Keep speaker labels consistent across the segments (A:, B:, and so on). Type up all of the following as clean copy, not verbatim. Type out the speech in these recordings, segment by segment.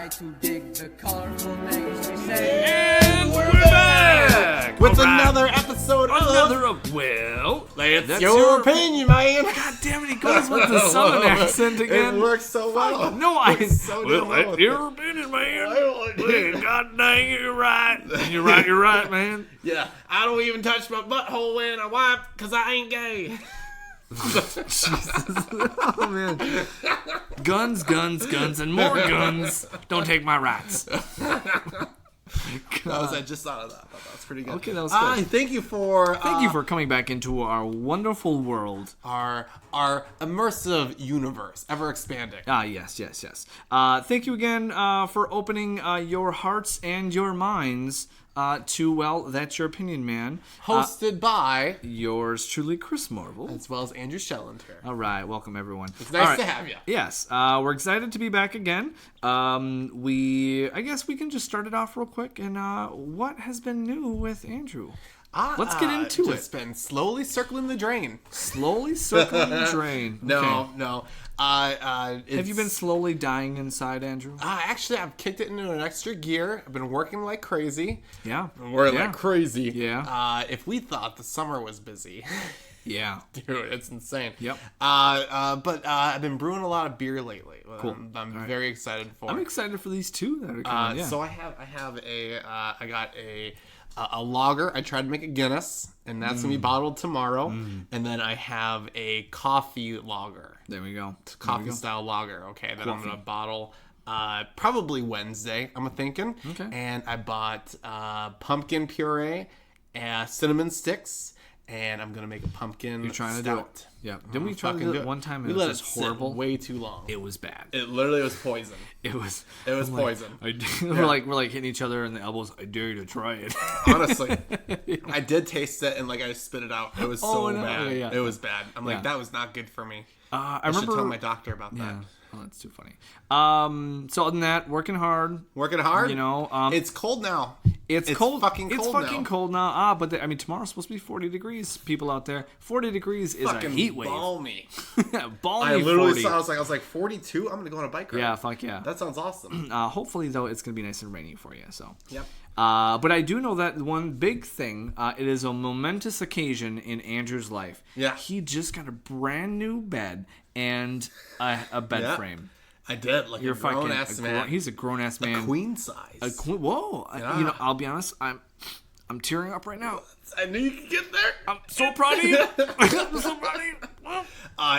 A: try to dig the colorful names we say.
B: And we're back
C: with another episode
B: well,
C: that's your opinion, man.
B: God damn it, he goes with the southern accent again.
C: It works so well.
B: No,
C: well,
B: your opinion, man. God dang it, you're right. You're right, man.
C: Yeah, I don't even touch my butthole when I wipe because I ain't gay.
B: Jesus. Oh, man. Guns, and more guns. Don't take my rights.
C: I just thought of that. That's pretty good.
B: Okay, that was good.
C: Thank you for
B: coming back into our wonderful world.
C: Our immersive universe, ever expanding.
B: Yes. Thank you again for opening your hearts and your minds to, well, That's Your Opinion, Man.
C: Hosted by
B: yours truly, Chris Marvel.
C: As well as Andrew Shelland here.
B: All right, welcome everyone.
C: It's nice to have you.
B: Yes, we're excited to be back again. I guess we can just start it off real quick. And what has been new with Andrew? Let's get into it.
C: It's been slowly circling the drain.
B: Slowly circling the drain.
C: No.
B: Have you been slowly dying inside, Andrew?
C: Actually, I've kicked it into an extra gear. I've been working like crazy.
B: Yeah.
C: Like crazy.
B: Yeah.
C: If we thought the summer was busy.
B: Yeah.
C: Dude, it's insane.
B: Yep.
C: But I've been brewing a lot of beer lately.
B: Cool.
C: I'm very excited for.
B: I'm excited for these two that are coming.
C: So I got a lager. I tried to make a Guinness, and that's gonna be bottled tomorrow. And then I have a coffee lager.
B: There we go.
C: Coffee style lager. Okay, that I'm gonna bottle probably Wednesday. I'm thinking.
B: Okay.
C: And I bought pumpkin puree, cinnamon sticks. And I'm gonna make a pumpkin.
B: You're trying
C: stout.
B: to do it. Yeah. Didn't we try to do it one time?
C: We let it
B: horrible.
C: sit way too long.
B: It was bad.
C: It literally was poison.
B: It was
C: poison.
B: We're like hitting each other in the elbows. I dare you to try it.
C: Honestly, I did taste it and I spit it out. It was bad.
B: Yeah.
C: It was bad. I'm like, that was not good for me.
B: I
C: should tell my doctor about that.
B: Oh, that's too funny. So other than that, working hard. You know,
C: it's cold now.
B: It's cold.
C: Fucking cold.
B: It's fucking cold now. But tomorrow's supposed to be 40 degrees. People out there, 40 degrees is
C: fucking
B: a heat wave.
C: Balmy.
B: Balmy.
C: I literally
B: 40.
C: saw. I was like 42. I'm gonna go on a bike ride.
B: Yeah, fuck yeah.
C: That sounds awesome.
B: Hopefully though, it's gonna be nice and rainy for you. So.
C: Yep.
B: But I do know that one big thing. It is a momentous occasion in Andrew's life.
C: Yeah.
B: He just got a brand new bed and a bed frame.
C: I did. You're a grown ass man.
B: He's a grown ass man.
C: A queen size.
B: Whoa.
C: Yeah.
B: I'll be honest. I'm tearing up right now.
C: I knew you could get there.
B: I'm so proud of you. I'm so proud of you.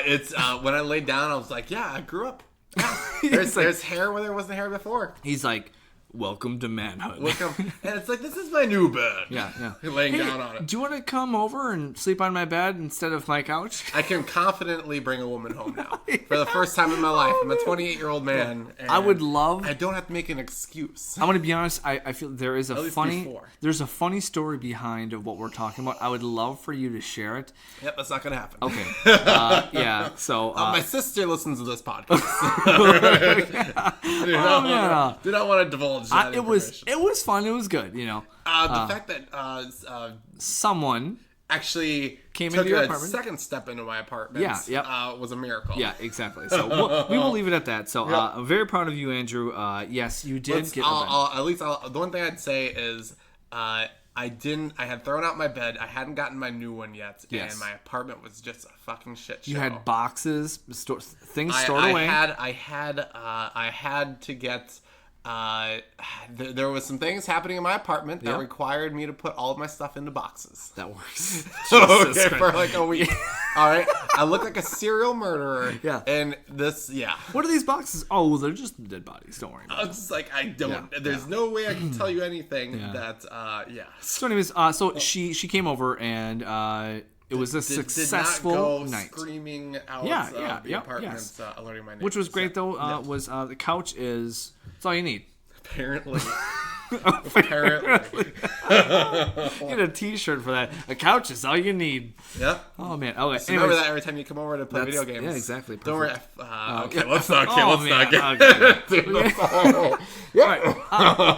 C: It's when I laid down, I was like, yeah, I grew up. Yeah. There's hair where there wasn't hair before.
B: He's like, welcome to manhood.
C: Welcome. And it's like, this is my new bed.
B: Yeah.
C: Laying down on it.
B: Do you want to come over and sleep on my bed instead of my couch?
C: I can confidently bring a woman home now. For the first time in my life. I'm a 28-year-old man. And
B: I would love...
C: I don't have to make an excuse.
B: I'm going to be honest. I feel there is there's a funny story behind of what we're talking about. I would love for you to share it.
C: Yep, that's not going to happen.
B: Okay. Yeah, so...
C: my sister listens to this podcast. Do not want to divulge that information.
B: It was fun. It was good, you know.
C: The fact that
B: someone
C: actually
B: came
C: took
B: into your
C: a
B: apartment.
C: Second step into my apartment was a miracle.
B: Yeah, exactly. So we will leave it at that. So I'm very proud of you, Andrew. Yes, you did get the bed.
C: The one thing I'd say is I had thrown out my bed. I hadn't gotten my new one yet, and my apartment was just a fucking shit show.
B: You had boxes, things stored away.
C: I had to get. There was some things happening in my apartment that required me to put all of my stuff into boxes.
B: That works.
C: Okay, for like a week. All right, I look like a serial murderer.
B: Yeah.
C: And this,
B: What are these boxes? Oh, they're just dead bodies. Don't worry.
C: I was just like, I don't. There's no way I can tell you anything that.
B: So, anyways, she came over and it was a successful
C: did not go
B: night.
C: Screaming out the apartment, alerting my neighbors.
B: Which was great though. Was the couch is. It's all you need.
C: Apparently.
B: Get a T-shirt for that. A couch is all you need.
C: Yeah.
B: Oh man. Okay.
C: So remember that every time you come over to play video games.
B: Yeah, exactly.
C: Don't worry.
B: Perfect.
C: Okay, let's not get.
B: Okay.
C: All right.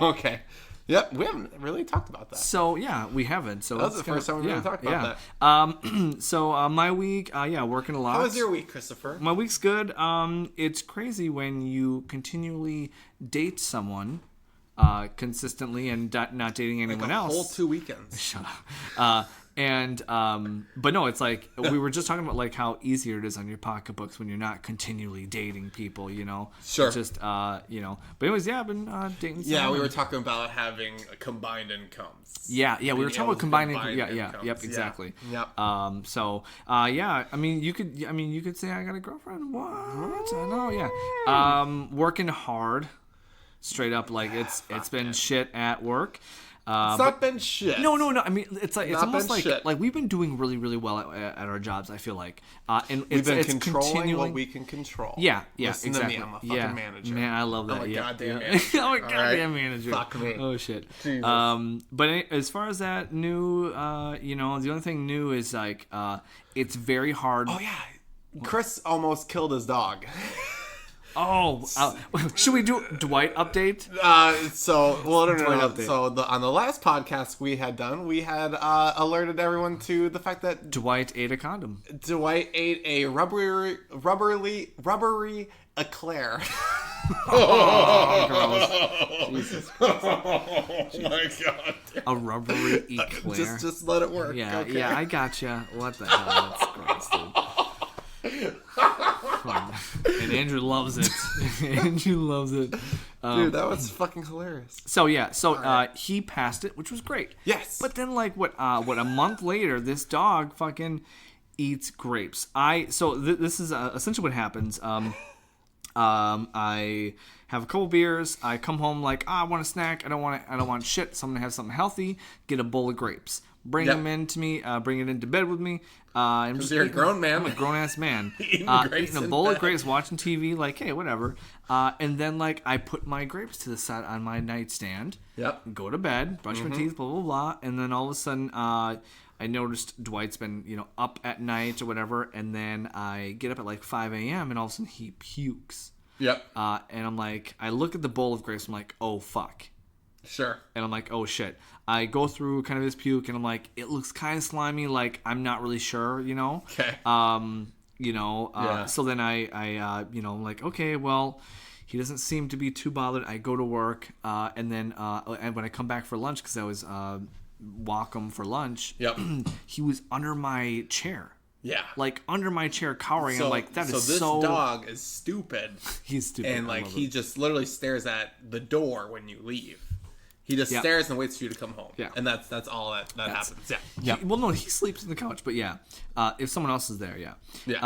B: Okay.
C: Yep, we haven't really talked about that.
B: So yeah, we haven't. So
C: That was the first time we really talked about
B: that. So my week, working a lot.
C: How was your week, Christopher?
B: My week's good. It's crazy when you continually date someone consistently and not dating anyone else.
C: Whole 2 weekends.
B: Shut up. But no, it's like we were just talking about like how easier it is on your pocketbooks when you're not continually dating people, you know.
C: Sure.
B: It's just But anyways, I've been dating.
C: Yeah, we were talking about having combined incomes.
B: Yeah, we were talking about combining.
C: Incomes.
B: Yep, exactly.
C: Yep.
B: I mean, you could say I got a girlfriend. What? I know. Yeah. Working hard. Straight up, like it's been shit at work.
C: It's not been shit.
B: No. I mean, it's almost like
C: shit.
B: like we've been doing really, really well at our jobs. I feel like, and
C: We've been
B: it's
C: controlling
B: continuing.
C: what we can control.
B: Yeah,
C: Listen
B: exactly.
C: to me, I'm a fucking manager.
B: Man, I love that.
C: I'm a
B: yeah.
C: goddamn manager.
B: I'm a goddamn manager.
C: Fuck me.
B: Oh shit.
C: Jesus.
B: But as far as that new, the only thing new is like, it's very hard.
C: Oh yeah, Chris almost killed his dog.
B: Should we do Dwight update?
C: On the last podcast we had done, we had alerted everyone to the fact that
B: Dwight ate a condom.
C: Dwight ate a rubbery eclair.
B: Oh, gross. Jesus.
C: Oh my god.
B: A rubbery eclair.
C: Just let it work.
B: Yeah,
C: okay.
B: yeah, I gotcha. What the hell? That's gross, dude. And Andrew loves it. Andrew loves it.
C: Dude, that was fucking hilarious.
B: He passed it, which was great.
C: Yes.
B: But then, like, a month later, this dog fucking eats grapes. This is essentially what happens. I have a couple beers. I come home like, I want a snack. I don't want shit. So I'm gonna have something healthy. Get a bowl of grapes. Bring them into me. Bring it into bed with me. I'm just
C: you're a grown man.
B: I'm a grown ass man.
C: Eating
B: eating a bowl of grapes, watching TV. Like, hey, whatever. And then like I put my grapes to the side on my nightstand.
C: Yep.
B: Go to bed. Brush my teeth. Blah blah blah. And then all of a sudden, I noticed Dwight's been up at night or whatever. And then I get up at like 5 a.m. and all of a sudden he pukes.
C: Yep.
B: And I'm like, I look at the bowl of grapes. I'm like, oh fuck.
C: Sure.
B: And I'm like, oh shit. I go through kind of this puke, and I'm like, it looks kind of slimy. Like I'm not really sure,
C: Okay.
B: So then I'm like, okay, well, he doesn't seem to be too bothered. I go to work, and then and when I come back for lunch, because I was walk him for lunch.
C: Yep.
B: He was under my chair.
C: Yeah.
B: Like under my chair, cowering. I'm like, that is
C: this
B: so.
C: dog is stupid.
B: He's stupid.
C: And like he just literally stares at the door when you leave. He just stares and waits for you to come home. Yeah. And that's all that happens. Yeah.
B: Well, no, he sleeps on the couch, but yeah. If someone else is there, yeah.
C: Yeah.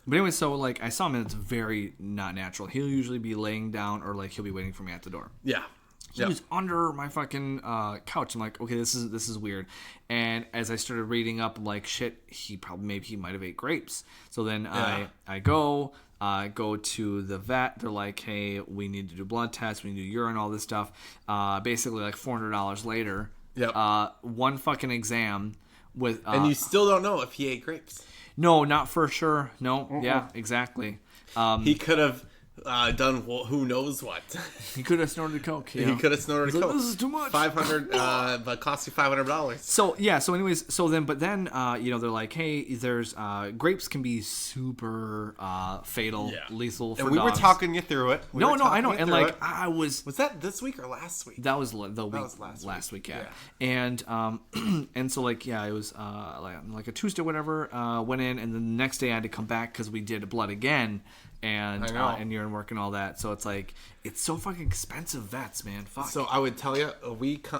B: But anyway, so like I saw him and it's very not natural. He'll usually be laying down or like he'll be waiting for me at the door.
C: Yeah.
B: He was under my fucking couch. I'm like, okay, this is weird. And as I started reading up, I'm like, shit, he might have ate grapes. So then I go to the vet. They're like, hey, we need to do blood tests. We need to do urine, all this stuff. Basically, like $400 later.
C: Yep.
B: One fucking exam with.
C: And you still don't know if he ate grapes.
B: No, not for sure. No. Yeah, exactly.
C: He could have done who knows what.
B: He could have snorted coke.
C: He could have snorted coke.
B: Like, this is too much.
C: $500, but cost you $500.
B: So yeah. So anyways. But then they're like, hey, there's grapes can be super fatal, lethal for dogs.
C: And we were talking you through it.
B: No, I know. And like I was
C: that this week or last week?
B: That was the week. Last week. Yeah. And and so like it was like a Tuesday, whatever. Went in, and the next day I had to come back because we did blood again. And urine work and all that. So it's like it's so fucking expensive, vets, man. Fuck.
C: So I would tell you,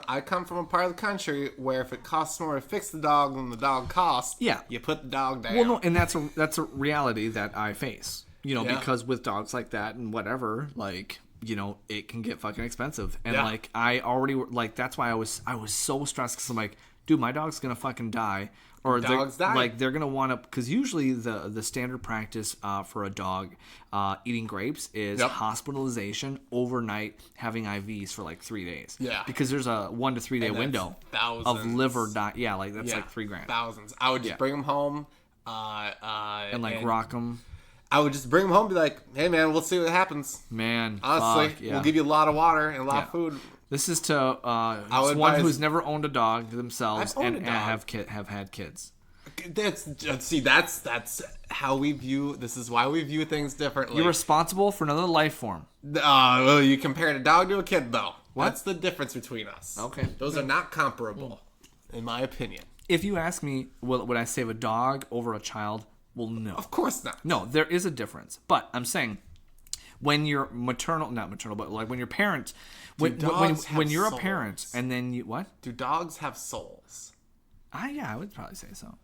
C: I come from a part of the country where if it costs more to fix the dog than the dog costs, you put the dog down.
B: Well, no, and that's a reality that I face. Because with dogs like that and whatever, like it can get fucking expensive. And like I already like that's why I was so stressed because I'm like, dude, my dog's gonna fucking die. Or
C: dogs die.
B: Like they're gonna want to, because usually the standard practice for a dog eating grapes is hospitalization overnight, having IVs for like 3 days. Yeah. Because there's a 1 to 3 day window of liver die. Yeah, like that's like $3,000.
C: Thousands. I would just bring them home.
B: And rock them.
C: I would just bring them home and be like, hey man, we'll see what happens.
B: Man,
C: honestly, we'll give you a lot of water and a lot of food.
B: This is to
C: would
B: one
C: advise-
B: who's never owned a dog themselves
C: I've owned
B: and
C: a dog.
B: have had kids.
C: That's how we view. This is why we view things differently.
B: You're responsible for another life form.
C: Well, you compared a dog to a kid, though.
B: What?
C: That's the difference between us.
B: Okay.
C: Those are not comparable, in my opinion.
B: If you ask me, would I save a dog over a child? Well, no.
C: Of course not.
B: No, there is a difference. But I'm saying, when you're not maternal, but like when you're parent, when you're a parent,
C: souls?
B: and then you what?
C: Do dogs have souls?
B: Yeah, I would probably say so.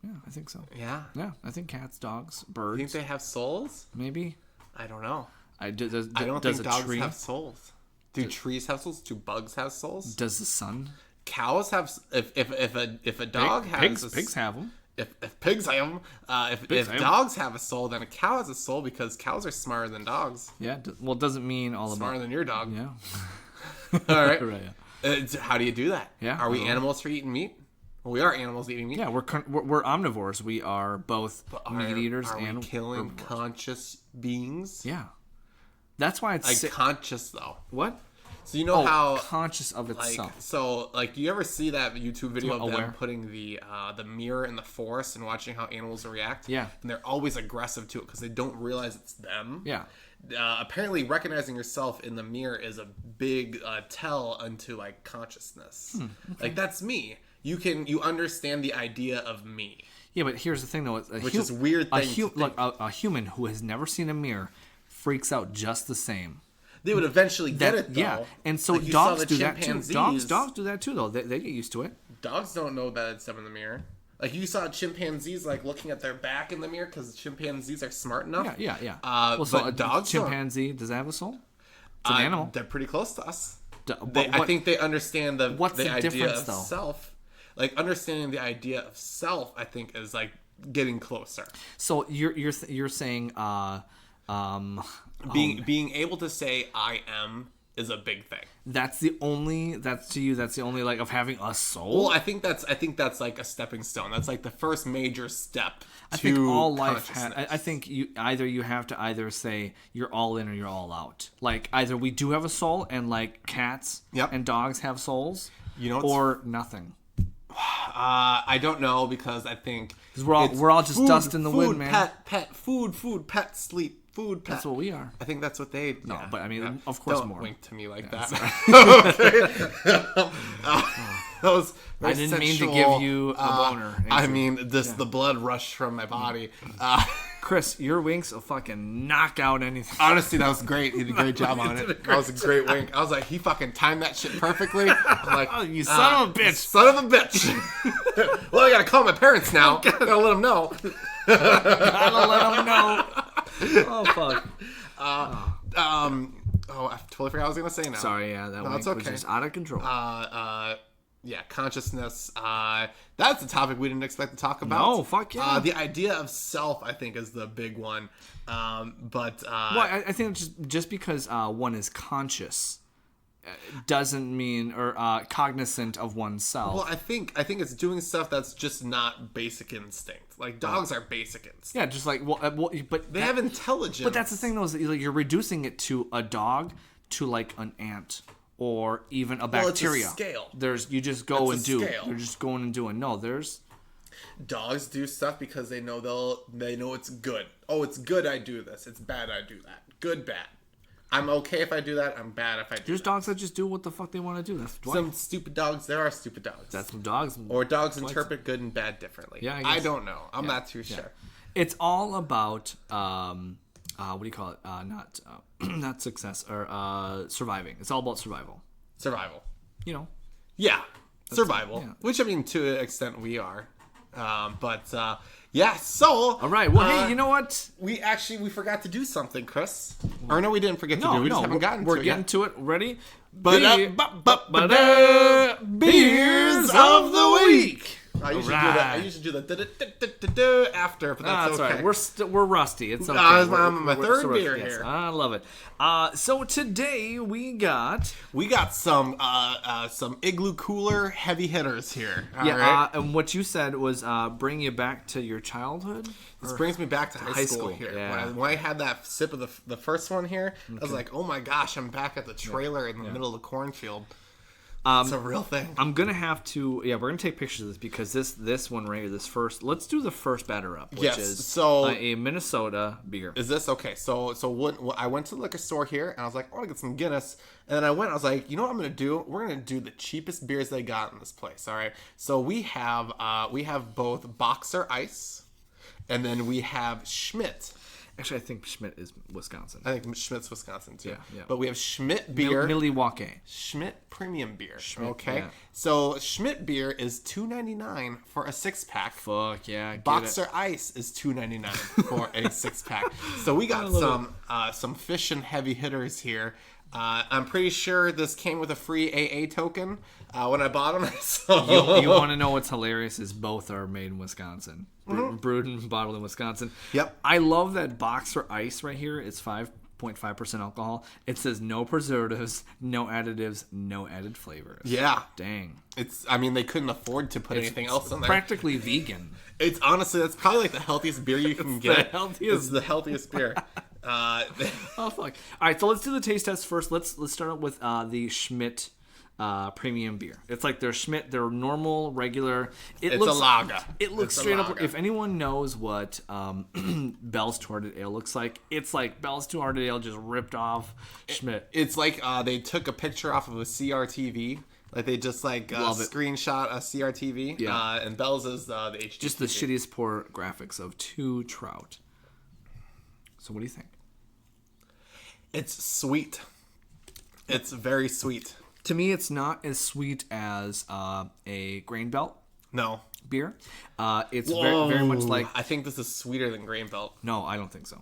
B: Yeah, I think so.
C: Yeah.
B: Yeah, I think cats, dogs,
C: You
B: birds.
C: think they have souls?
B: Maybe.
C: I don't know.
B: I
C: don't
B: does
C: think
B: a
C: dogs
B: tree,
C: have souls. Do trees have souls? Do bugs have souls?
B: Does the sun?
C: Cows have. If a dog has
B: Pigs have them.
C: If pigs have them, if
B: have 'em.
C: dogs have a soul, then a cow has a soul because cows are smarter than dogs.
B: Yeah. Well, it doesn't mean all
C: Smarter
B: about.
C: than your dog.
B: Yeah.
C: All right.
B: Right. Yeah.
C: How do you do that?
B: Yeah,
C: Are
B: I
C: we
B: don't know.
C: animals for eating meat? Well, we are animals eating meat.
B: Yeah, we're omnivores. We are both meat eaters
C: are
B: and
C: we killing
B: herbivores.
C: conscious beings?
B: Yeah. That's why it's
C: Like conscious though.
B: what?
C: So you know how
B: conscious of itself.
C: do you ever see that YouTube video of
B: Aware.
C: them putting the mirror in the forest and watching how animals react?
B: Yeah.
C: And they're always aggressive to it because they don't realize it's them.
B: Yeah.
C: Apparently, recognizing yourself in the mirror is a big tell unto like consciousness. Like that's me. You understand the idea of me.
B: Yeah, but here's the thing though,
C: Which is a weird thing to think.
B: Look, a human who has never seen a mirror freaks out just the same.
C: They would eventually get it though.
B: Yeah, and so
C: Like you saw
B: dogs
C: the
B: do that too.
C: chimpanzees.
B: Dogs do that too though. They get used to it.
C: Dogs don't know that it's them in the mirror. Like you saw chimpanzees like looking at their back in the mirror because chimpanzees are smart enough.
B: Yeah.
C: Well,
B: so
C: but
B: a
C: dogs don't.
B: chimpanzee, does that have a soul? It's an animal.
C: They're pretty close to us.
B: But
C: I think they understand
B: what's
C: the
B: the
C: idea
B: difference,
C: of
B: though?
C: self. Like understanding the idea of self, I think, is like getting closer.
B: So you're saying
C: Being able to say I am is a big thing.
B: that's the only like of having a soul.
C: Well, I think that's like a stepping stone. That's like the first major step.
B: I think
C: to
B: all life
C: consciousness.
B: I think you have to either say you're all in or you're all out. Like either we do have a soul and like cats
C: Yep.
B: and dogs have souls,
C: You know what's-
B: or nothing.
C: I don't know because I think
B: 'Cause we're all just dust in the
C: food,
B: wind, man.
C: Pet, food, pet, sleep, food, pet.
B: That's what we are.
C: I think that's what they.
B: No,
C: yeah,
B: but I mean,
C: yeah.
B: of course
C: Don't
B: more.
C: wink to me like that. Okay. That was very
B: I didn't mean to
C: sensual.
B: give you a boner.
C: I
B: Andrew.
C: mean, the blood rushed from my body.
B: Chris, your winks will fucking knock out anything.
C: Honestly, that was great. He did a great job on it. That was a great wink. I was like, he fucking timed that shit perfectly. I'm like,
B: Oh, you son of a bitch.
C: Son of a bitch. Well, I gotta call my parents now. Gotta let them know.
B: Gotta let them know. Oh fuck.
C: I totally forgot what I was gonna say now.
B: Sorry, yeah, that wink
C: it's
B: was
C: okay.
B: just out of control.
C: Yeah, consciousness. That's a topic we didn't expect to talk about.
B: No, fuck yeah.
C: The idea of self, I think, is the big one. Well,
B: I think just because one is conscious doesn't mean or cognizant of oneself.
C: well, I think it's doing stuff that's just not basic instinct. Like dogs are basic instinct.
B: Yeah, just like but
C: They have intelligence.
B: But that's the thing, though, is that, like, you're reducing it to a dog, to like an ant, or even a
C: Well, it's a
B: bacteria.
C: scale.
B: You just go
C: It's
B: and
C: a
B: do.
C: scale.
B: They're just going and doing. No, there's.
C: Dogs do stuff because they know it's good. Oh, it's good I do this. It's bad I do that. Good, bad. I'm okay if I do that. I'm bad if I do
B: There's
C: that.
B: dogs that just do what the fuck they want to do. That's
C: Some stupid dogs. There are stupid dogs.
B: That's some dogs.
C: Or dogs interpret good and bad differently.
B: Yeah, I
C: I
B: guess.
C: don't know. I'm not too sure.
B: It's all about what do you call it? Not success or surviving. It's all about survival.
C: Survival.
B: You know.
C: Yeah. Survival.
B: yeah.
C: Which, I mean, to an extent we are. Yeah, so...
B: All right. Well, hey, you know what?
C: We forgot to do something, Chris. Or no, we didn't forget to do. We just haven't gotten
B: we're
C: to it
B: getting
C: yet.
B: to it. Ready?
C: Beers of the week. I usually do the after, but that's okay.
B: Right. We're rusty. It's okay.
C: I'm my third beer
B: yes,
C: here.
B: I love it. So today we got
C: some Igloo Cooler heavy hitters here. All
B: yeah.
C: right?
B: And what you said was bring you back to your childhood.
C: This brings me back to high school here.
B: Yeah.
C: When I had that sip of the first one here, I was like, oh my gosh, I'm back at the trailer in the middle of the cornfield. It's a real thing.
B: I'm gonna have to. Yeah, we're gonna take pictures of this because this one right here, this first. Let's do the first batter up, which is a Minnesota beer.
C: Is this okay? So I went to the liquor store here and I was like, I want to get some Guinness. And then I went. I was like, you know what I'm gonna do? We're gonna do the cheapest beers they got in this place. All right. So we have both Boxer Ice, and then we have Schmidt.
B: Actually, I think Schmidt is Wisconsin.
C: I think Schmidt's Wisconsin too.
B: Yeah.
C: But we have Schmidt beer.
B: Milwaukee.
C: Schmidt premium beer.
B: Schmidt,
C: okay.
B: yeah.
C: So Schmidt beer is $2.99 for a 6-pack.
B: Fuck yeah.
C: Boxer Ice is $2.99 for a 6-pack. So we got some fish and heavy hitters here. I'm pretty sure this came with a free AA token when I bought them. So.
B: You want to know what's hilarious is both are made in Wisconsin. Brewed and bottled in Wisconsin.
C: Yep.
B: I love that Boxer Ice right here. It's 5.5% alcohol. It says no preservatives, no additives, no added flavors.
C: Yeah.
B: Dang.
C: They couldn't afford to put anything else in there.
B: Practically vegan.
C: It's honestly, that's probably like the healthiest beer you can get. It's the healthiest beer.
B: Oh fuck! All right, so let's do the taste test first. Let's start out with the Schmidt premium beer. It's like their Schmidt, their normal, regular.
C: It's a lager.
B: It looks straight up. If anyone knows what Bell's Two Hearted Ale looks like, it's like Bell's Two Hearted Ale just ripped off Schmidt.
C: It's like they took a picture off of a CRTV. Like they just screenshot a CRTV.
B: Yeah.
C: And Bell's is the HD.
B: Just the shittiest poor graphics of two trout. So what do you think?
C: It's sweet. It's very sweet.
B: To me, it's not as sweet as a Grain Belt beer. It's very much like...
C: I think this is sweeter than Grain Belt.
B: No, I don't think so.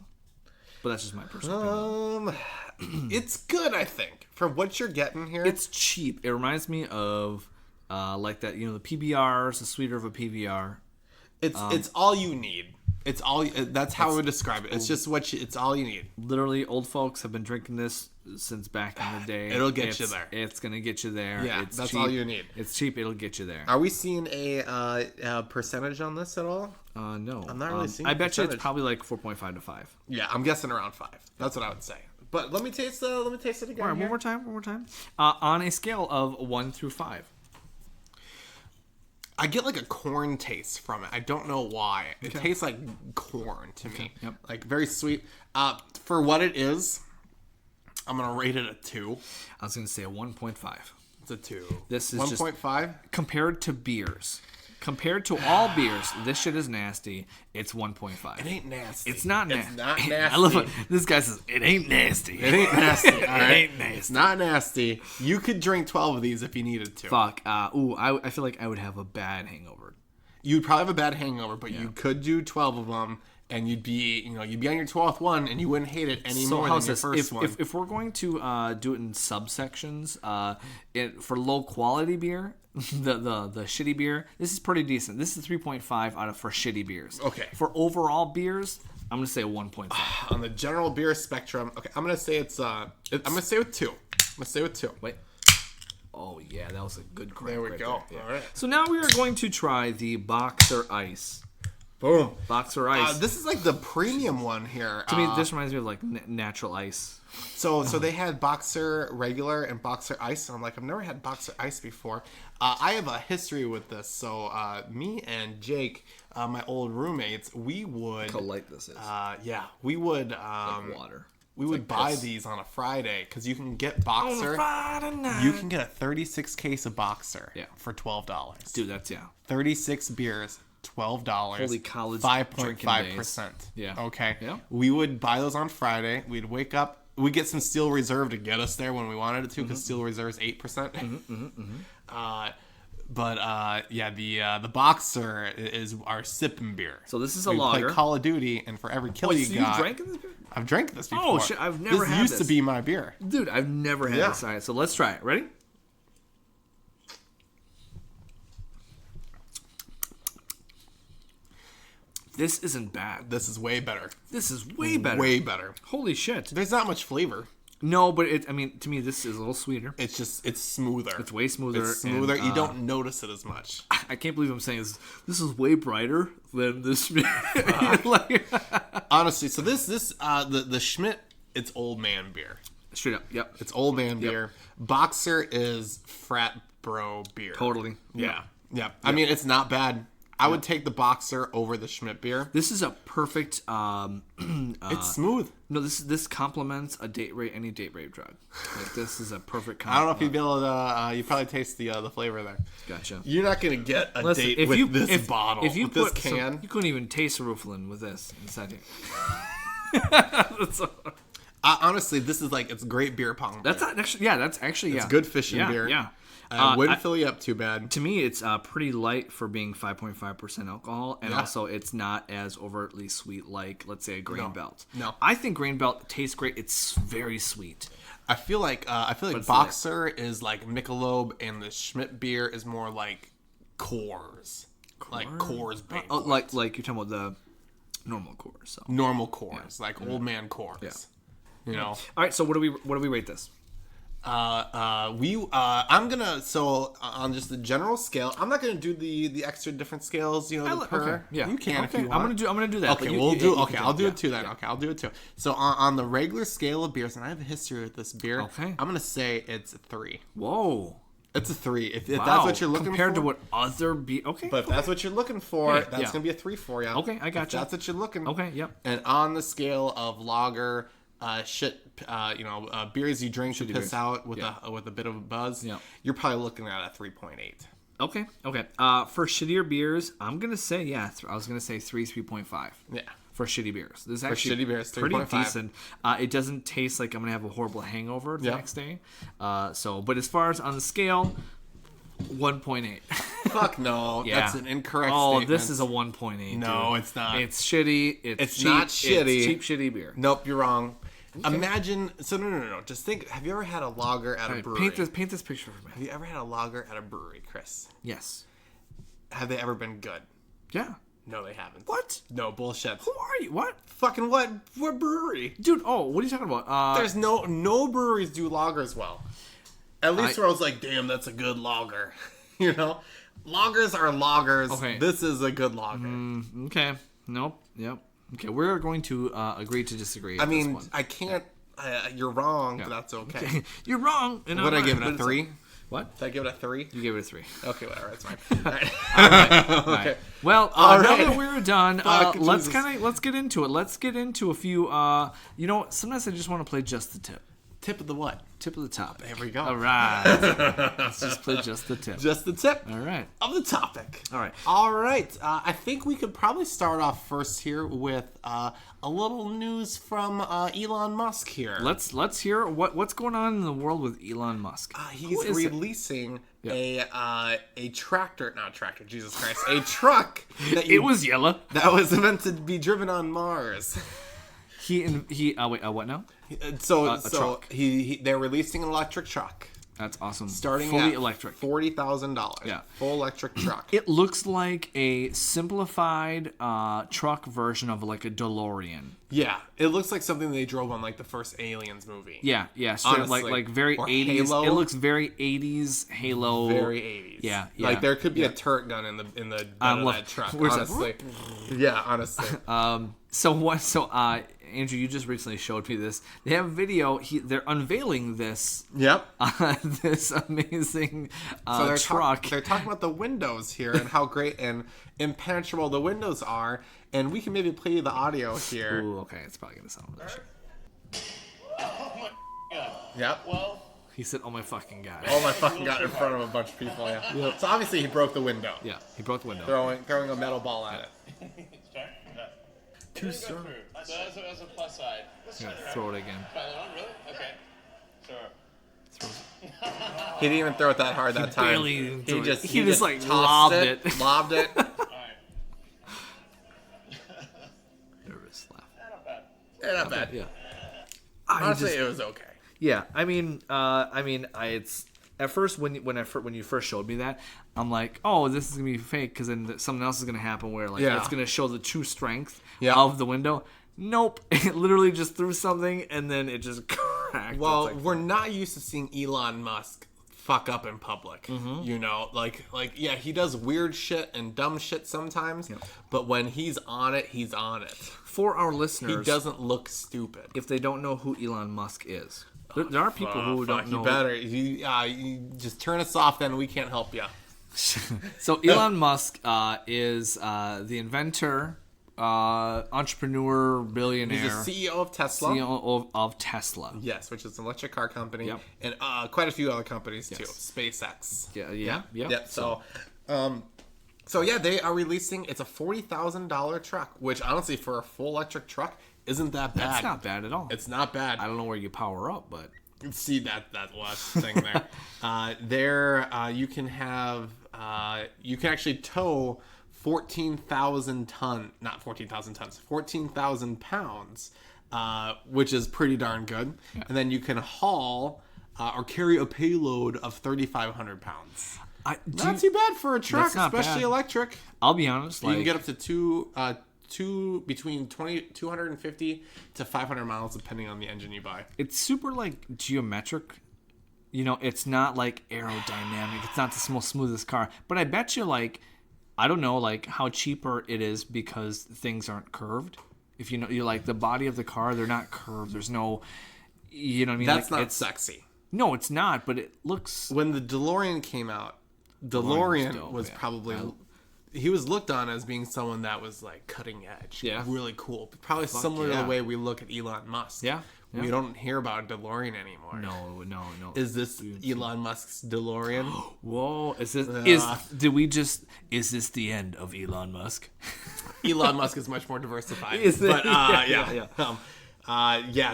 B: But that's just my personal opinion.
C: It's good, I think. For what you're getting here.
B: It's cheap. It reminds me of like that, the PBRs, the sweeter of a PBR.
C: It's all you need. It's all. That's how I would describe it. It's just it's all you need.
B: Literally, old folks have been drinking this since back in the day.
C: It'll get you there.
B: It's gonna get you there.
C: Yeah,
B: it's
C: that's
B: cheap.
C: all you need.
B: It's cheap. It'll get you there.
C: Are we seeing a percentage on this at all?
B: No.
C: I'm not really seeing.
B: I bet you it's probably like 4.5 to 5.
C: Yeah, I'm guessing around 5. That's what I would say. But let me taste it again.
B: All right, one more time. On a scale of 1 through 5.
C: I get like a corn taste from it. I don't know why. It tastes like corn to me.
B: Yep.
C: Like very sweet. For what it is, I'm gonna rate it a 2.
B: I was gonna say a 1.5.
C: It's a 2.
B: This is
C: 1.5
B: compared to beers. Compared to all beers, this shit is nasty. It's 1.5.
C: It ain't nasty.
B: It's not nasty.
C: It's not nasty.
B: I love it. This guy says it ain't nasty.
C: It ain't nasty. All right?
B: It ain't nasty.
C: It's not nasty. You could drink 12 of these if you needed to.
B: Fuck. I feel like I would have a bad hangover.
C: You'd probably have a bad hangover, but you could do 12 of them, and you'd be on your 12th one, and you wouldn't hate it any more than your first one.
B: If we're going to do it in subsections, for low quality beer, the shitty beer, this is pretty decent. This is 3.5 out of for shitty beers.
C: Okay.
B: For overall beers, I'm gonna say 1.5.
C: On the general beer spectrum, okay, I'm gonna say it's I'm gonna say with 2.
B: Wait. Oh yeah, that was a good crack.
C: There we go.
B: Yeah.
C: All right.
B: So now we are going to try the Boxer Ice.
C: Boom.
B: Boxer Ice.
C: This is like the premium one here.
B: To me, this reminds me of like natural ice.
C: So they had Boxer regular and Boxer Ice, and I'm like, I've never had Boxer Ice before. I have a history with this. So me and Jake, my old roommates, we would...
B: How light this is.
C: Yeah, we would...
B: like water.
C: We would buy these on a Friday because you can get Boxer.
B: On a Friday night.
C: You can get a 36 case of Boxer for $12.
B: Dude, that's
C: 36 beers, $12.
B: Holy college
C: 5.5%.
B: Yeah.
C: Okay.
B: Yeah.
C: We would buy those on Friday. We'd wake up. We'd get some Steel Reserve to get us there when we wanted it to because Steel Reserve is 8%. The Boxer is our sipping beer.
B: So this is a
C: we
B: lager.
C: Play Call of Duty, and for every kill you got...
B: you drank this beer?
C: I've drank this before.
B: Oh, shit, I've never had this.
C: This used to be my beer.
B: Dude, I've never had this. All right, so let's try it. Ready? This isn't bad.
C: This is way better.
B: This is way better.
C: Way better.
B: Holy shit.
C: There's not much flavor.
B: No, but to me, this is a little sweeter.
C: It's smoother.
B: It's way smoother.
C: It's smoother.
B: And,
C: you don't notice it as much.
B: I can't believe I'm saying this is way brighter than this.
C: Honestly, so the Schmidt, it's old man beer.
B: Straight up, yep.
C: It's old man beer. Boxer is frat bro beer.
B: Totally.
C: Yeah. I mean, it's not bad. I would take the Boxer over the Schmidt beer.
B: This is a perfect.
C: It's smooth.
B: No, this complements any date rape drug. Like, this is a perfect.
C: I don't know if you'd be able to. You probably taste the flavor there.
B: Gotcha.
C: You're not gonna get a date with this bottle. If you put this can,
B: you couldn't even taste Rufalin with this inside here.
C: Honestly, this is like it's great beer pong.
B: That's actually
C: It's good fishing beer.
B: Yeah.
C: Wouldn't fill you up too bad.
B: To me, it's pretty light for being 5.5% alcohol, and also it's not as overtly sweet like, let's say, a Grain Belt.
C: No,
B: I think Grain Belt tastes great. It's very sweet.
C: I feel like Boxer is like Michelob, and the Schmidt beer is more like Coors. Like Coors Banquet.
B: Oh, like you're talking about the normal Coors. So.
C: Normal Coors, like old man Coors.
B: Yeah.
C: You know.
B: All right. So what do we rate this?
C: I'm gonna on just the general scale. I'm not gonna do the extra different scales. You know,
B: okay, yeah,
C: you can if you want.
B: I'm gonna do that.
C: Okay, I'll do it too then. Yeah. Okay, I'll do it too. So on the regular scale of beers, and I have a history with this beer.
B: Okay,
C: I'm gonna say it's a 3.
B: Whoa.
C: It's a 3. If that's what you're looking
B: compared
C: for.
B: to what other beer. Okay.
C: But if that's what you're looking for,
B: Hey,
C: that's gonna be a 3 for you.
B: Okay, I got you.
C: That's what you're looking.
B: Okay, yep.
C: And on the scale of lager, beers you drink to piss out with a bit of a buzz, you're probably looking at a 3.8.
B: Okay. For shittier beers, I'm gonna say I was gonna say 3.5. Yeah. For shitty beers, this is actually
C: shitty beers,
B: pretty decent. It doesn't taste like I'm gonna have a horrible hangover the next day. But as far as on the scale, 1.8.
C: Fuck no, that's an incorrect statement.
B: This is a 1.8.
C: No,
B: dude.
C: It's not.
B: It's shitty. It's cheap.
C: Not shitty.
B: It's cheap, shitty beer.
C: Nope, you're wrong. Okay. Imagine. So no. Just think. Have you ever had a lager at a brewery?
B: Paint this picture for me.
C: Have you ever had a lager at a brewery, Chris?
B: Yes.
C: Have they ever been good?
B: Yeah.
C: No, they haven't.
B: What?
C: No, bullshit.
B: Who are you? What?
C: Fucking what? What brewery?
B: Dude, what are you talking about?
C: There's no breweries do lagers well. At least where I was like, damn, that's a good lager. You know? Lagers are lagers. Okay. This is a good lager.
B: Okay. Nope. Yep. Okay, we're going to agree to disagree.
C: I mean, I can't. You're wrong, but that's okay.
B: You're wrong.
C: Would I give it a 3?
B: What?
C: Did I give it a 3?
B: You gave it a 3.
C: Okay, whatever. That's fine. All right.
B: All right. Okay. Well, now that we're done, let's get into it. Let's get into a few. Sometimes I just want to play just the tip.
C: Tip of the what?
B: Tip of the top.
C: There we go.
B: All right. Let's just play just the tip.
C: Just the tip.
B: All right.
C: Of the topic.
B: All right.
C: All right. I think we could probably start off first here with a little news from Elon Musk here.
B: Let's hear what's going on in the world with Elon Musk.
C: He's releasing a tractor, not a tractor, Jesus Christ, a truck.
B: It was yellow.
C: That was meant to be driven on Mars.
B: What now?
C: They're releasing an electric truck.
B: That's awesome.
C: Starting
B: fully
C: at
B: electric,
C: $40,000.
B: Yeah,
C: full electric truck.
B: It looks like a simplified truck version of like a DeLorean.
C: Yeah, it looks like something they drove on like the first Aliens movie.
B: Yeah. Honestly, like very 80s. Halo. It looks very 80s Halo.
C: Very 80s.
B: Yeah.
C: Like there could be a turret gun in the bed of that truck. Honestly. Yeah, honestly.
B: Andrew, you just recently showed me this. They have a video. They're unveiling this.
C: Yep.
B: This amazing truck.
C: They're talking about the windows here and how great and impenetrable the windows are. And we can maybe play you the audio here.
B: Ooh, okay. It's probably going to sound like shit.
D: Oh my god.
C: Yep.
D: Well.
B: He said, "Oh my fucking god."
C: Oh my fucking god! In front of a bunch of people. Yeah. Yep. So obviously he broke the window.
B: Yeah, he broke the window.
C: Throwing a metal ball at it.
D: Too strong. So that's a plus side.
B: Yeah, throw it again.
D: Really? Okay. Sure.
C: He didn't even throw it that hard that time.
B: He just like
C: lobbed
B: it.
C: Lobbed it.
D: Alright.
B: Nervous laugh.
D: Not bad.
C: Not bad.
B: Yeah.
C: Honestly, it was okay.
B: Yeah, I mean, it's at first when you first showed me that, I'm like, oh, this is gonna be fake, because then something else is gonna happen where like it's gonna show the true strength of the window. Nope, it literally just threw something and then it just cracked.
C: Well, we're not used to seeing Elon Musk fuck up in public. You know, like yeah, he does weird shit and dumb shit sometimes, but when he's on it, he's on it.
B: For our listeners,
C: He doesn't look stupid.
B: if they don't know who Elon Musk is, there are people who don't know.
C: You better. You just turn us off, then we can't help you.
B: So Elon Musk is the inventor, entrepreneur, billionaire.
C: He's the CEO of Tesla.
B: CEO of Tesla.
C: Yes, which is an electric car company,
B: Yep.
C: and quite a few other companies too. SpaceX.
B: Yeah.
C: So yeah, they are releasing. It's a $40,000 truck, which honestly, for a full electric truck, isn't that bad.
B: That's not bad at all.
C: It's not bad.
B: I don't know where you power up, but
C: See that last thing there. You can have you can actually tow 14,000 pounds, which is pretty darn good. Yeah. And then you can haul or carry a payload of 3,500 pounds. Not too bad for a truck, especially electric.
B: I'll be honest,
C: you can get up to between 250 to 500 miles depending on the engine you buy.
B: It's super like geometric. You know, it's not like aerodynamic. It's not the most smoothest car. But I bet you, like, I don't know, like, how cheaper it is because things aren't curved. If you know, you're like, the body of the car, they're not curved. There's no, you know what I mean?
C: That's
B: like,
C: not sexy.
B: No, it's not, but it looks...
C: When the DeLorean came out, DeLorean was probably... He was looked on as being someone that was, like, cutting edge. Yeah. Really cool. Probably similar to the way we look at Elon Musk.
B: Yeah.
C: We don't hear about a DeLorean anymore.
B: No.
C: Is this Elon Musk's DeLorean?
B: Whoa! Is this is this the end of Elon Musk?
C: Elon Musk is much more diversified.
B: But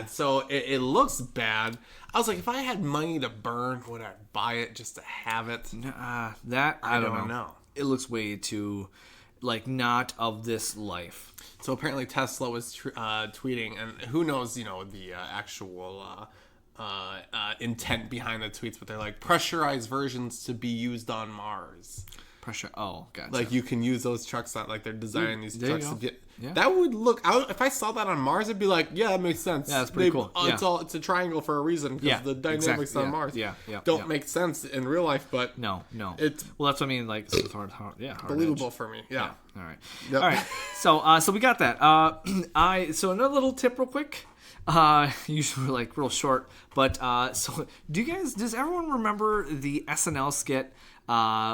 C: So it looks bad. I was like, if I had money to burn, would I buy it just to have it?
B: I don't know. It looks way too, like, not of this life.
C: So apparently Tesla was tweeting, and who knows, you know, the actual intent behind the tweets, but they're like, pressurized versions to be used on Mars.
B: Gotcha.
C: Like, you can use those trucks on, like, they're designing these trucks to get...
B: Yeah.
C: That would look... if I saw that on Mars, I'd be like, yeah, that makes sense.
B: Yeah, that's pretty cool.
C: It's a triangle for a reason, because the dynamics on Mars don't make sense in real life, but...
B: No.
C: It's...
B: Well, that's what I mean, like, it's hard
C: believable
B: edge.
C: For me, yeah.
B: All right.
C: Yep.
B: All right. So we got that. So another little tip real quick. Usually we're, like, real short, but so does everyone remember the SNL skit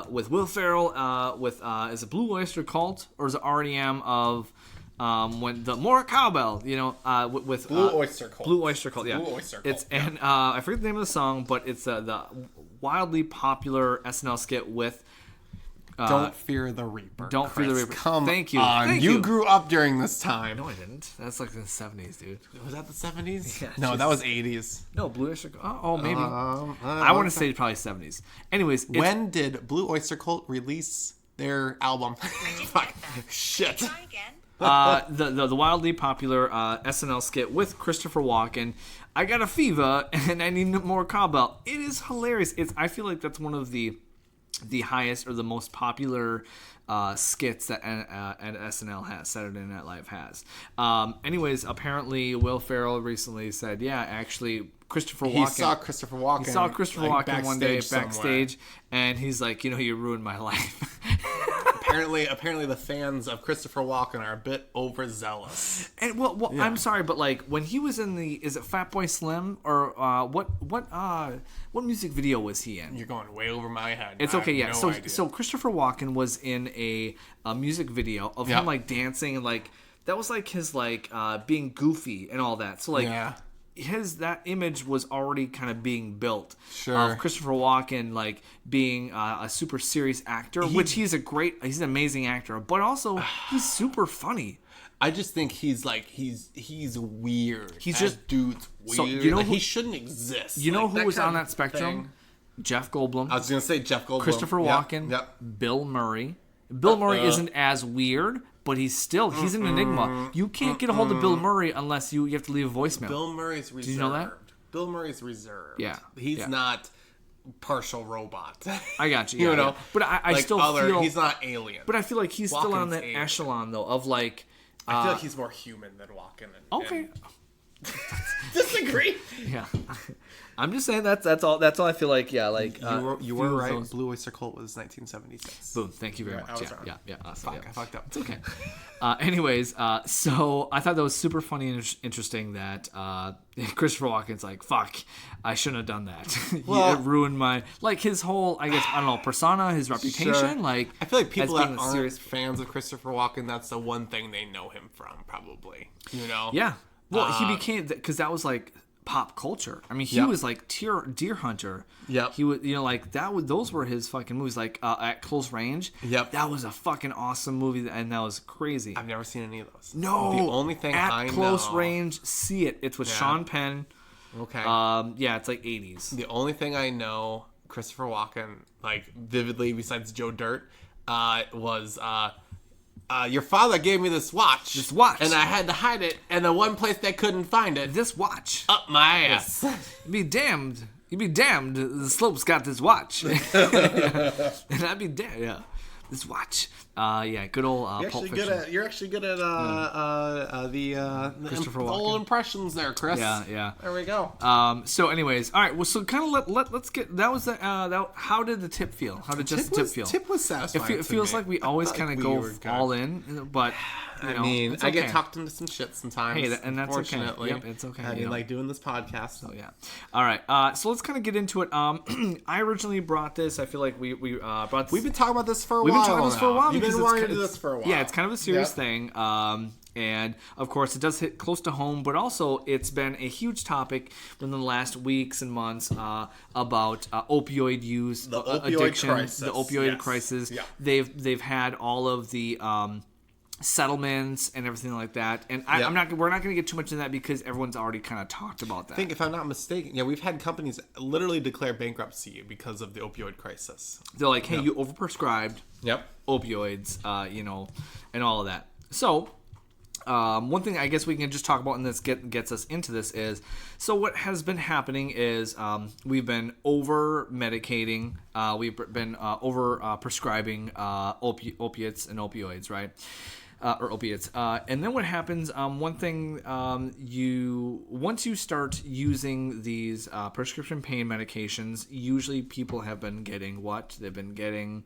B: with Will Ferrell with is it Blue Oyster Cult, or is it REM of when the more cowbell, you know, with
C: Blue Oyster Cult.
B: Blue Oyster Cult, yeah.
C: Blue Oyster Cult.
B: It's and I forget the name of the song, but it's the wildly popular SNL skit with
C: Don't Fear the Reaper.
B: Don't Fear the Reaper.
C: Thank you. You grew up during this time.
B: No, I didn't. That's like the 70s, dude.
C: Was that the 70s?
B: Yeah,
C: no, that was 80s.
B: No, Blue Oyster Cult. Oh, maybe. I want to say probably 70s. Anyways,
C: when did Blue Oyster Cult release their album? Fuck. Shit.
E: Try again.
B: The wildly popular SNL skit with Christopher Walken. I got a fever and I need more cowbell. It is hilarious. I feel like that's one of the highest or the most popular skits that SNL has, Saturday Night Live has. Anyways, apparently Will Ferrell recently said, yeah, actually Christopher Walken.
C: He saw Christopher Walken
B: one day backstage, and he's like, you know, you ruined my life.
C: Apparently the fans of Christopher Walken are a bit overzealous.
B: And well yeah. I'm sorry, but like when he was in is it Fatboy Slim or what music video was he in?
C: You're going way over my head.
B: It's okay, yeah. So Christopher Walken was in a music video of him like dancing, and like that was like his like being goofy and all that. So like that image was already kind of being built of Christopher Walken like being a super serious actor, which he's an amazing actor, but also he's super funny.
C: I just think he's weird. Dude's weird. So
B: you know
C: he shouldn't exist.
B: You know who was on that spectrum? Jeff Goldblum.
C: I was gonna say Jeff Goldblum.
B: Christopher Walken. Bill Murray. Bill Murray isn't as weird, but he's an enigma. You can't get a hold of Bill Murray unless you have to leave a voicemail.
C: Bill Murray's reserved.
B: Did you know that?
C: Bill Murray's reserved.
B: Yeah.
C: He's not partial robot.
B: I got you.
C: You
B: Yeah,
C: know,
B: yeah. But I
C: like
B: still feel
C: he's not alien.
B: But I feel like he's still on
C: Walken's
B: that
C: alien.
B: echelon though of like.
C: I feel like he's more human than Walken.
B: Okay.
C: Disagree.
B: Yeah. I'm just saying that's all I feel like. Yeah, like
C: You were right. Blue Oyster Cult was 1976.
B: Boom. Thank you very
C: I
B: much.
C: was
B: Yeah,
C: wrong.
B: yeah. Awesome.
C: Fuck,
B: yeah.
C: I fucked up.
B: It's okay. Anyways, so I thought that was super funny and interesting that Christopher Walken's like, fuck, I shouldn't have done that.
C: Well-
B: It ruined my, like, his whole, I guess, I don't know, persona, his reputation.
C: Sure.
B: Like,
C: I feel like people
B: as
C: that
B: being
C: aren't
B: a serious.
C: fans of Christopher Walken, that's the one thing they know him from, probably. You know?
B: Yeah. Well, he became, because that was like pop culture. I mean, he
C: Yep.
B: was like Deer Hunter.
C: Yep.
B: He was, like that. Those were his fucking movies. Like At Close Range.
C: Yep.
B: That was a fucking awesome movie, and that was crazy.
C: I've never seen any of those.
B: No,
C: The only thing
B: At
C: I
B: Close
C: know...
B: Range, see it. It's with
C: Yeah.
B: Sean Penn.
C: Okay.
B: Yeah, it's like 80s.
C: The only thing I know Christopher Walken, like, vividly besides Joe Dirt, was... your father gave me this watch.
B: This watch.
C: And I had to hide it, and the one place they couldn't find it,
B: This watch.
C: up my ass.
B: You'd be damned. You'd be damned. The Slope's got this watch. And I'd be damned. Yeah. This watch. Yeah, good old Pulp Fiction.
C: You're actually good at the
B: Christopher
C: old
B: Walken.
C: impressions there, Chris.
B: Yeah, yeah.
C: There we go.
B: So, anyways, all right. Well, so kind of let's get. That was the. How did the tip feel? How did just the tip feel?
C: Tip was satisfying.
B: It feels like we always kind of go all in, but you know,
C: I mean,
B: it's
C: I get
B: okay.
C: talked into some shit sometimes.
B: Hey, and that's okay.
C: Unfortunately.
B: Yep, it's okay,
C: I
B: you
C: mean,
B: know.
C: like doing this podcast.
B: So yeah. All right. So let's kind of get into it. I originally brought this. I feel like we brought. This,
C: We've been talking about this for a while.
B: We've been talking about this for a while.
C: You've
B: because
C: been
B: it's
C: wanting to
B: ki-
C: do
B: it's-
C: this for a while.
B: Yeah, it's kind of a serious
C: Yep.
B: thing. And of course, it does hit close to home, but also it's been a huge topic within the last weeks and months about opioid use,
C: The opioid
B: addiction,
C: crisis.
B: the opioid
C: Yes.
B: crisis.
C: Yeah.
B: They've had all of the settlements and everything like that. And
C: Yep.
B: we're not going to get too much in that because everyone's already kind of talked about that.
C: I think, if I'm not mistaken, yeah, we've had companies literally declare bankruptcy because of the opioid crisis.
B: They're like, hey, you overprescribed
C: Yep.
B: opioids, and all of that. So, one thing I guess we can just talk about, and this gets us into this is, so what has been happening is we've been over medicating, we've been over prescribing opiates and opioids, right? Or opiates. And then what happens, one thing, once you start using these prescription pain medications, usually people have been getting what? They've been getting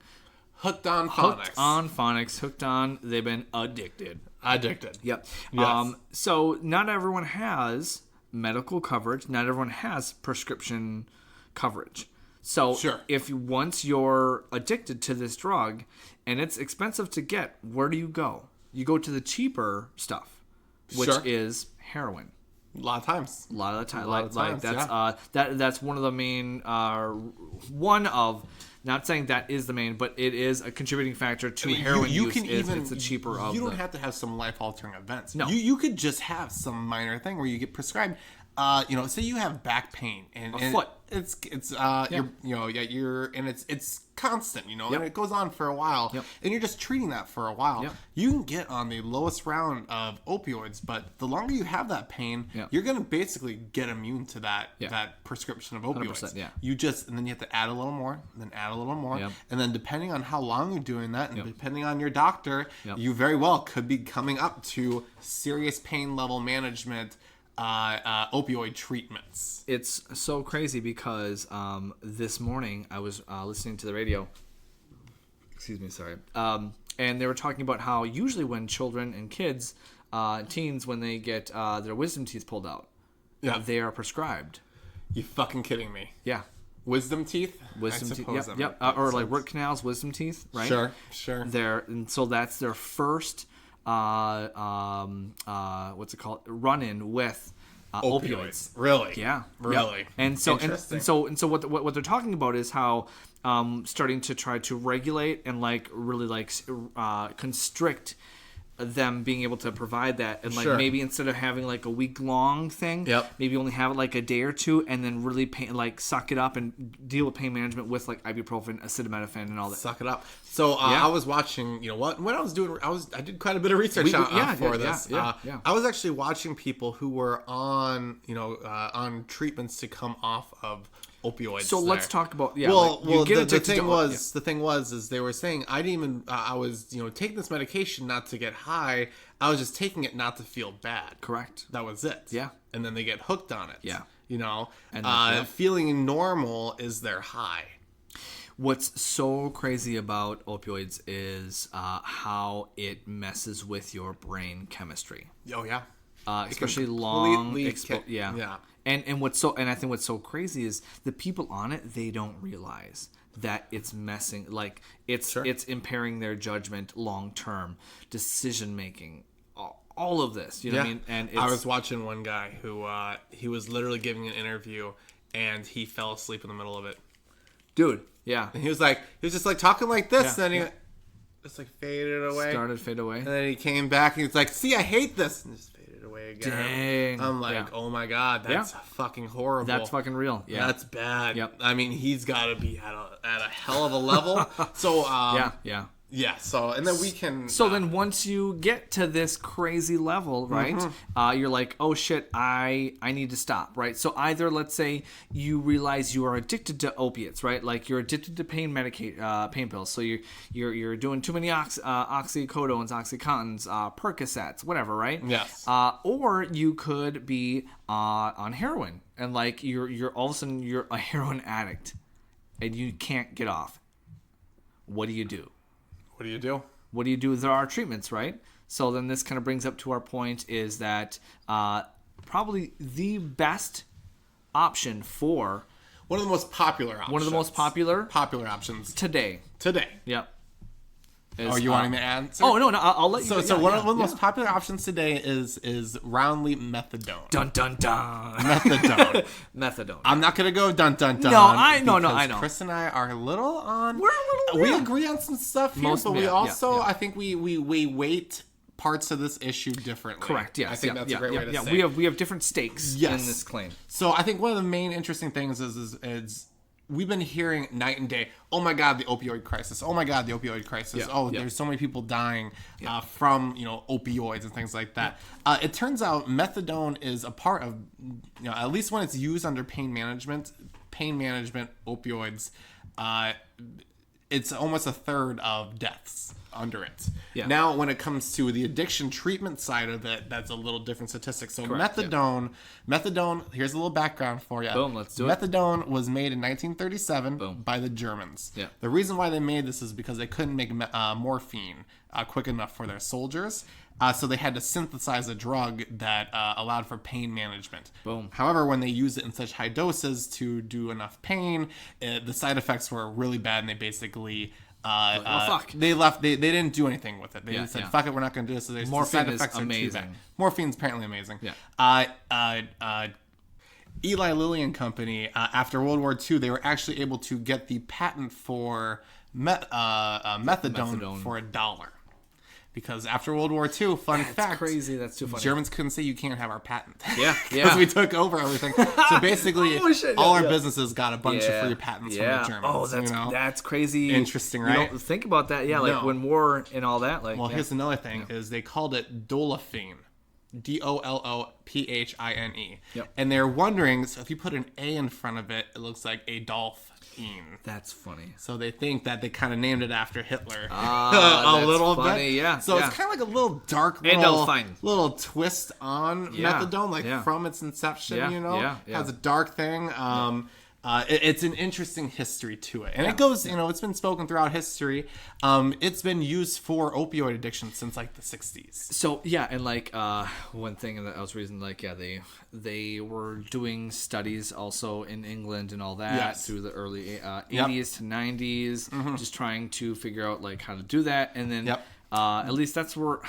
C: Hooked on phonics.
B: hooked on, they've been addicted.
C: Addicted.
B: Yep.
C: Yes.
B: So not everyone has medical coverage. Not everyone has prescription coverage. So
C: Sure.
B: once you're addicted to this drug and it's expensive to get, where do you go? You go to the cheaper stuff, which
C: Sure.
B: is heroin.
C: A lot of times.
B: A lot of the time,
C: lot of times,
B: that's one of the main not saying that is the main, but it is a contributing factor to heroin
C: you
B: use.
C: can even
B: It's the cheaper of
C: you don't
B: the,
C: have to have some life-altering events.
B: No.
C: You could just have some minor thing where you get prescribed. Say you have back pain and
B: foot.
C: It's you're and it's constant,
B: Yep.
C: and it goes on for a while,
B: Yep.
C: and you're just treating that for a while.
B: Yep.
C: You can get on the lowest round of opioids, but the longer you have that pain,
B: Yep.
C: you're gonna basically get immune to that
B: Yeah.
C: that prescription of opioids.
B: 100%, yeah.
C: And then you have to add a little more, and then add a little more,
B: Yep.
C: and then depending on how long you're doing that, and
B: Yep.
C: depending on your doctor,
B: Yep.
C: you very well could be coming up to serious pain level management opioid treatments.
B: It's so crazy because this morning I was listening to the radio. Excuse me, sorry. And they were talking about how usually when children and kids, teens, when they get their wisdom teeth pulled out,
C: Yeah.
B: they are prescribed.
C: You fucking kidding me?
B: Yeah.
C: Wisdom teeth?
B: Wisdom
C: I
B: teeth.
C: suppose
B: Yep.
C: that
B: Yep.
C: makes
B: Or like
C: sense.
B: root canals, wisdom teeth, right?
C: Sure.
B: And so that's their first what's it called? Run-in with opioids.
C: Really?
B: Yeah,
C: Really?
B: Yep. And so
C: Interesting.
B: and so what they're talking about is how starting to try to regulate and like really like constrict them being able to provide that, and like
C: Sure.
B: maybe instead of having like a week-long thing,
C: Yep.
B: maybe only have it like a day or two, and then really suck it up and deal with pain management with like ibuprofen, acetaminophen, and all that.
C: Suck it up. So
B: Yeah.
C: I was watching, when I was doing, I did quite a bit of research for this.
B: Yeah.
C: I was actually watching people who were on, on treatments to come off of opioids.
B: So let's talk about
C: Well,
B: you get
C: the
B: addicted
C: thing
B: to-
C: was, the thing was, is they were saying I didn't even. I was, taking this medication not to get high. I was just taking it not to feel bad.
B: Correct.
C: That was it.
B: Yeah.
C: And then they get hooked on it.
B: Yeah.
C: And feeling normal is their high.
B: What's so crazy about opioids is how it messes with your brain chemistry.
C: Oh yeah.
B: Especially long
C: completely
B: yeah. And I think what's so crazy is the people on it, they don't realize that it's messing, like it's impairing their judgment, long term decision making, all of this, you know what I mean? And
C: I was watching one guy who he was literally giving an interview and he fell asleep in the middle of it.
B: Dude, yeah.
C: And he was just like talking like this,
B: Yeah,
C: and then
B: yeah.
C: he just like faded away.
B: Started fade away.
C: And then he came back and he's like, "See, I hate this," and just faded away again.
B: Dang.
C: I'm like,
B: Yeah.
C: "Oh my god, that's fucking horrible.
B: That's fucking real. Yeah.
C: That's bad."
B: Yep.
C: I mean, he's got to be at a hell of a level. So
B: yeah.
C: So and then we can.
B: So then once you get to this crazy level, right, you're like, oh shit, I need to stop, right? So either, let's say you realize you are addicted to opiates, right? Like you're addicted to pain pills. So you're doing too many oxycodones, oxycontins, Percocets, whatever, right?
C: Yes.
B: Or you could be on heroin, and like you're all of a sudden you're a heroin addict, and you can't get off. What do you do?
C: What do you do?
B: What do you do? There are treatments, right? So then this kind of brings up to our point is that probably the best option for
C: One of the most popular options.
B: one of the most popular
C: options
B: today.
C: Yep.
B: Is,
C: Are you wanting to answer?
B: Oh no, I'll let you.
C: So one of the most popular options today is roundly methadone.
B: Dun dun dun.
C: Methadone.
B: Methadone.
C: I'm not gonna go dun dun dun.
B: No, I know.
C: Chris and I are a little on.
B: We're a little.
C: We
B: yeah.
C: agree on some stuff here,
B: Most-
C: but we
B: yeah,
C: also
B: yeah.
C: I think we weight parts of this issue differently.
B: Correct. Yes.
C: I think that's a great way to say.
B: Yeah, we have different stakes
C: Yes.
B: in this claim.
C: So I think one of the main interesting things is we've been hearing night and day, oh my God, the opioid crisis. Oh my God, the opioid crisis.
B: Yeah, yeah.
C: There's so many people dying from, opioids and things like that. It turns out methadone is a part of, at least when it's used under pain management opioids, it's almost a third of deaths under it.
B: Yeah.
C: Now, when it comes to the addiction treatment side of it, that's a little different statistic. So methadone, here's a little background for you.
B: Boom, let's do it.
C: Methadone was made in 1937
B: Boom.
C: by the Germans.
B: Yeah.
C: The reason why they made this is because they couldn't make morphine quick enough for their soldiers. So they had to synthesize a drug that allowed for pain management.
B: Boom.
C: However, when they used it in such high doses to do enough pain, the side effects were really bad, and they basically
B: fuck.
C: they left. They didn't do anything with it. They
B: Yeah,
C: just said,
B: yeah.
C: "Fuck it, we're not going to do this." So the
B: Morphine
C: side
B: is
C: effects are too
B: amazing.
C: bad. Morphine's apparently amazing.
B: Yeah.
C: Eli Lilly and Company, after World War II, they were actually able to get the patent for methadone for $1. Because after World War II, fun fact,
B: crazy. That's too funny.
C: Germans couldn't say you can't have our patent.
B: Yeah,
C: Because we took over everything. So basically,
B: Oh, shit,
C: all
B: yeah,
C: our businesses got a bunch of free patents from the Germans.
B: Oh, that's crazy.
C: Interesting,
B: You
C: right?
B: don't think about that. Yeah, like
C: No.
B: when war and all that. Like,
C: Well,
B: yeah.
C: here's another thing: is they called it Dolophine, DOLOPHINE.
B: Yep.
C: And they're wondering, so if you put an A in front of it, it looks like Adolphine.
B: That's funny.
C: So they think that they kind of named it after Hitler a
B: that's
C: little
B: funny,
C: bit.
B: yeah,
C: So
B: yeah.
C: it's kind of like a little dark
B: Adolphine.
C: little twist on
B: Yeah,
C: methadone, like
B: yeah.
C: from its inception.
B: Yeah, yeah.
C: Has a dark thing. It's an interesting history to it, and it goes. It's been spoken throughout history. It's been used for opioid addiction since like the 60s.
B: So yeah, and like one thing that I was reading, like they were doing studies also in England and all that
C: Yes.
B: through the early 80s to 90s, just trying to figure out like how to do that, and then at least that's where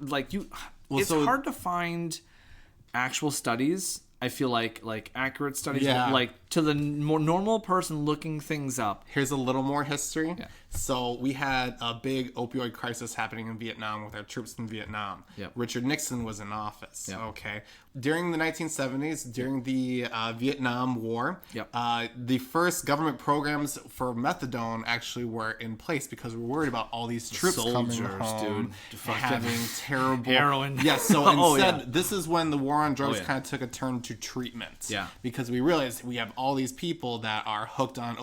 B: like you. It's hard to find actual studies. I feel like accurate studies, like to the more normal person looking things up.
C: Here's a little more history.
B: Yeah.
C: So we had a big opioid crisis happening in Vietnam with our troops in Vietnam.
B: Yep.
C: Richard Nixon was in office.
B: Yep.
C: Okay. During the 1970s, during the Vietnam War,
B: Yep.
C: the first government programs for methadone actually were in place because we were worried about all these troops coming
B: Soldiers,
C: home,
B: dude.
C: having terrible
B: Heroin.
C: Yes. So
B: Oh,
C: instead,
B: yeah.
C: this is when the war on drugs
B: yeah.
C: kind of took a turn to treatment.
B: Yeah.
C: Because we realized we have all these people that are hooked on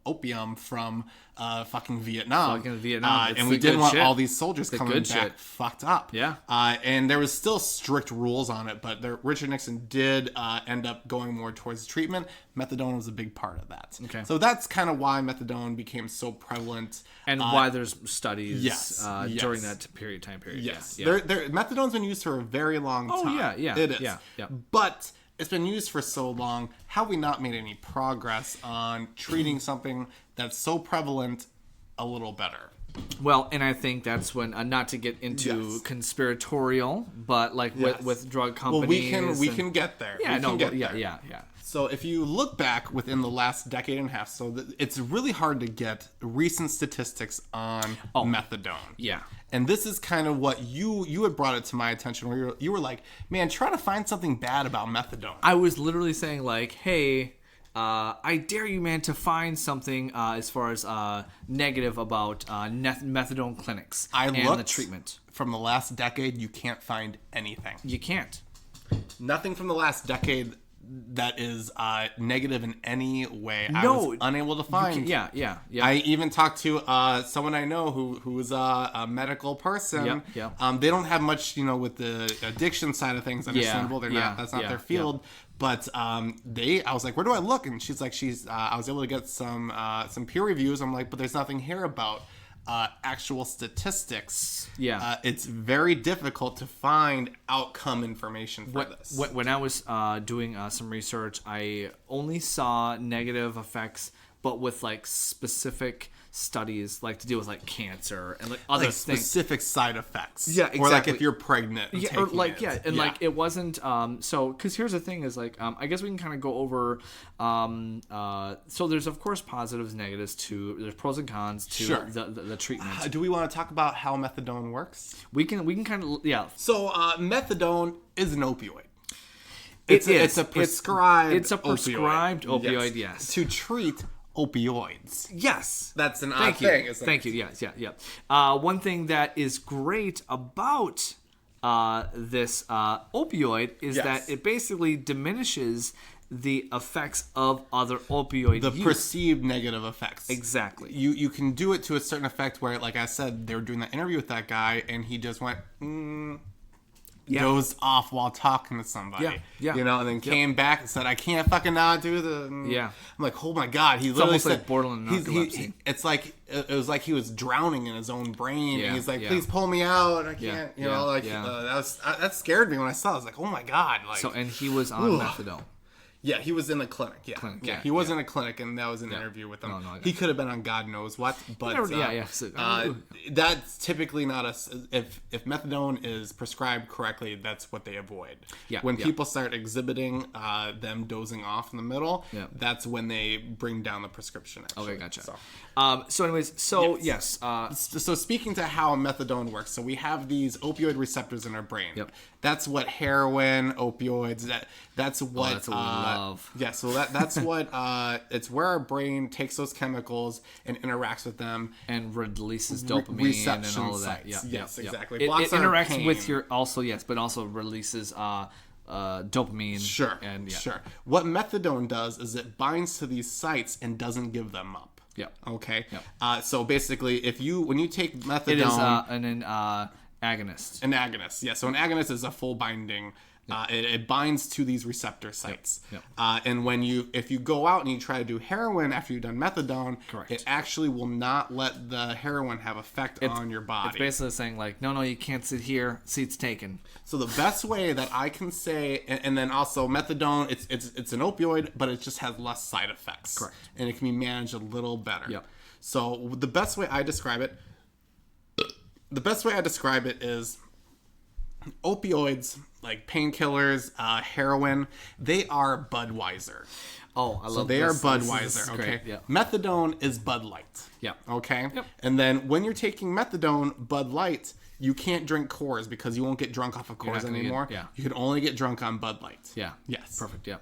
C: opium from fucking Vietnam.
B: Fucking Vietnam. It's
C: and
B: the
C: we didn't
B: good
C: want
B: shit.
C: all these soldiers
B: The
C: coming
B: good
C: back
B: shit.
C: fucked up.
B: Yeah.
C: And there was still strict rules on it, but Richard Nixon did end up going more towards treatment. Methadone was a big part of that.
B: Okay.
C: So that's kind of why methadone became so prevalent.
B: And why there's studies
C: yes, yes.
B: during that time period.
C: Yes.
B: Yeah.
C: Methadone's been used for a very long time.
B: Oh, yeah, yeah,
C: It is.
B: yeah.
C: But it's been used for so long. Have we not made any progress on treating something that's so prevalent a little better?
B: Well, and I think that's when, not to get into
C: Yes.
B: conspiratorial, but like
C: Yes.
B: with drug
C: Well,
B: companies.
C: we can get there.
B: Yeah,
C: we can get there.
B: yeah.
C: So if you look back within the last decade and a half, it's really hard to get recent statistics on methadone.
B: Yeah.
C: And this is kind of what you had brought it to my attention, where you were like, man, try to find something bad about methadone.
B: I was literally saying like, hey, I dare you, man, to find something as far as negative about methadone clinics and the
C: looked
B: treatment.
C: From the last decade, you can't find anything.
B: You can't.
C: Nothing from the last decade that is negative in any way. I
B: No,
C: was unable to find.
B: Yeah.
C: I even talked to someone I know who is a medical person.
B: Yep.
C: They don't have much, with the addiction side of things. Understandable. They're not. That's not their field. But I was like, where do I look? And she's like, I was able to get some peer reviews. I'm like, but there's nothing here about actual statistics.
B: Yeah.
C: It's very difficult to find outcome information for this.
B: When I was doing some research, I only saw negative effects, but with like specific studies, like to deal with like cancer and like other
C: like
B: things.
C: specific side effects.
B: Yeah,
C: Or like
B: exactly.
C: if you're pregnant. And
B: Yeah, or
C: taking
B: like
C: it.
B: like it wasn't so because here's the thing is like I guess we can kind of go over so there's of course positives, negatives to there's pros and cons to
C: Sure.
B: the treatment.
C: Do we want to talk about how methadone works?
B: We can kind of
C: So methadone is an opioid.
B: It's
C: a prescribed
B: it's a prescribed opioid, yes.
C: To treat opioids.
B: Yes.
C: That's an odd
B: Thank you.
C: thing. Isn't
B: Thank
C: it?
B: you. Yes. One thing that is great about this opioid is
C: Yes.
B: that it basically diminishes the effects of other opioid
C: The
B: use.
C: perceived negative effects.
B: Exactly.
C: You can do it to a certain effect where, like I said, they were doing that interview with that guy and he just went, dozed off while talking to somebody.
B: Yeah.
C: And then came back and said, I can't fucking not do the...
B: Yeah.
C: I'm like, oh my God. He literally
B: almost
C: said...
B: like borderline narcolepsy.
C: It's like, it was like he was drowning in his own brain.
B: Yeah,
C: And he's like,
B: yeah.
C: please pull me out. I
B: Yeah,
C: can't,
B: yeah.
C: that scared me when I saw it. I was like, oh my God. Like,
B: So and he was on methadone.
C: yeah, he was in the clinic. Yeah,
B: Clinic,
C: yeah,
B: yeah,
C: he was in a clinic, and that was an interview with him.
B: No, I got
C: he could have been on God knows what, but
B: So,
C: that's typically not if methadone is prescribed correctly, that's what they avoid.
B: Yeah,
C: when
B: yeah.
C: people start exhibiting them dozing off in the middle,
B: Yeah.
C: that's when they bring down the prescription. Actually.
B: Okay, gotcha.
C: So.
B: So anyways, yes.
C: So speaking to how methadone works, so we have these opioid receptors in our brain.
B: Yep.
C: That's what heroin, opioids. That's what.
B: that's what we love.
C: Yeah. So that's what. It's where our brain takes those chemicals and interacts with them.
B: And releases dopamine
C: reception
B: and all of that.
C: sites.
B: Yeah,
C: Yes,
B: yeah, yeah.
C: exactly.
B: It
C: Blocks our
B: interacts with
C: pain.
B: your but also releases dopamine.
C: Sure.
B: And
C: Sure. What methadone does is it binds to these sites and doesn't give them up.
B: Yeah.
C: Okay.
B: Yep.
C: So basically, when you take methadone,
B: It is an agonist.
C: an agonist. Yeah. So an agonist is a full binding. It binds to these receptor sites.
B: Yep.
C: And if you go out and you try to do heroin after you've done methadone,
B: Correct.
C: it actually will not let the heroin have effect on your body.
B: It's basically saying like, no, you can't sit here. Seat's taken.
C: So the best way that I can say, and then also methadone, it's an opioid, but it just has less side effects.
B: Correct.
C: And it can be managed a little better.
B: Yep.
C: So the best way I describe it is opioids like painkillers, heroin. They are Budweiser.
B: Oh, I love
C: So they
B: this.
C: are
B: This
C: Budweiser,
B: is
C: okay?
B: great. Yeah.
C: Methadone is Bud Light.
B: Yeah.
C: Okay?
B: Yep.
C: And then when you're taking methadone, Bud Light, you can't drink Coors because you won't get drunk off of
B: not
C: Coors
B: gonna get-
C: anymore.
B: yeah.
C: You can only get drunk on Bud Light.
B: Yeah.
C: Yes.
B: Perfect. Yeah.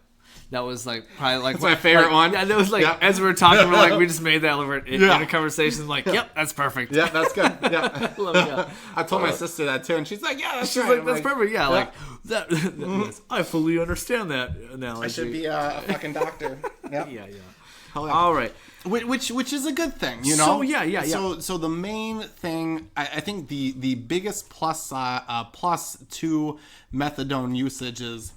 B: That was like probably like
C: That's my favorite one.
B: Yeah, that was like
C: Yeah.
B: as we were talking, we're like we just made that in
C: Yeah.
B: a conversation. Like, yep, that's perfect.
C: Yeah, that's good. Yeah.
B: Love it, yeah.
C: I told my sister that too, and she's like, "Yeah, that's
B: She's
C: right."
B: like,
C: I'm
B: that's perfect. Yeah, like that.
C: Mm-hmm.
B: I fully understand that analogy.
C: I should be a fucking doctor. Yeah.
B: Yeah, yeah.
C: All
B: right.
C: Which is a good thing, you know.
B: So, yeah.
C: So the main thing, I think the biggest plus to methadone usage is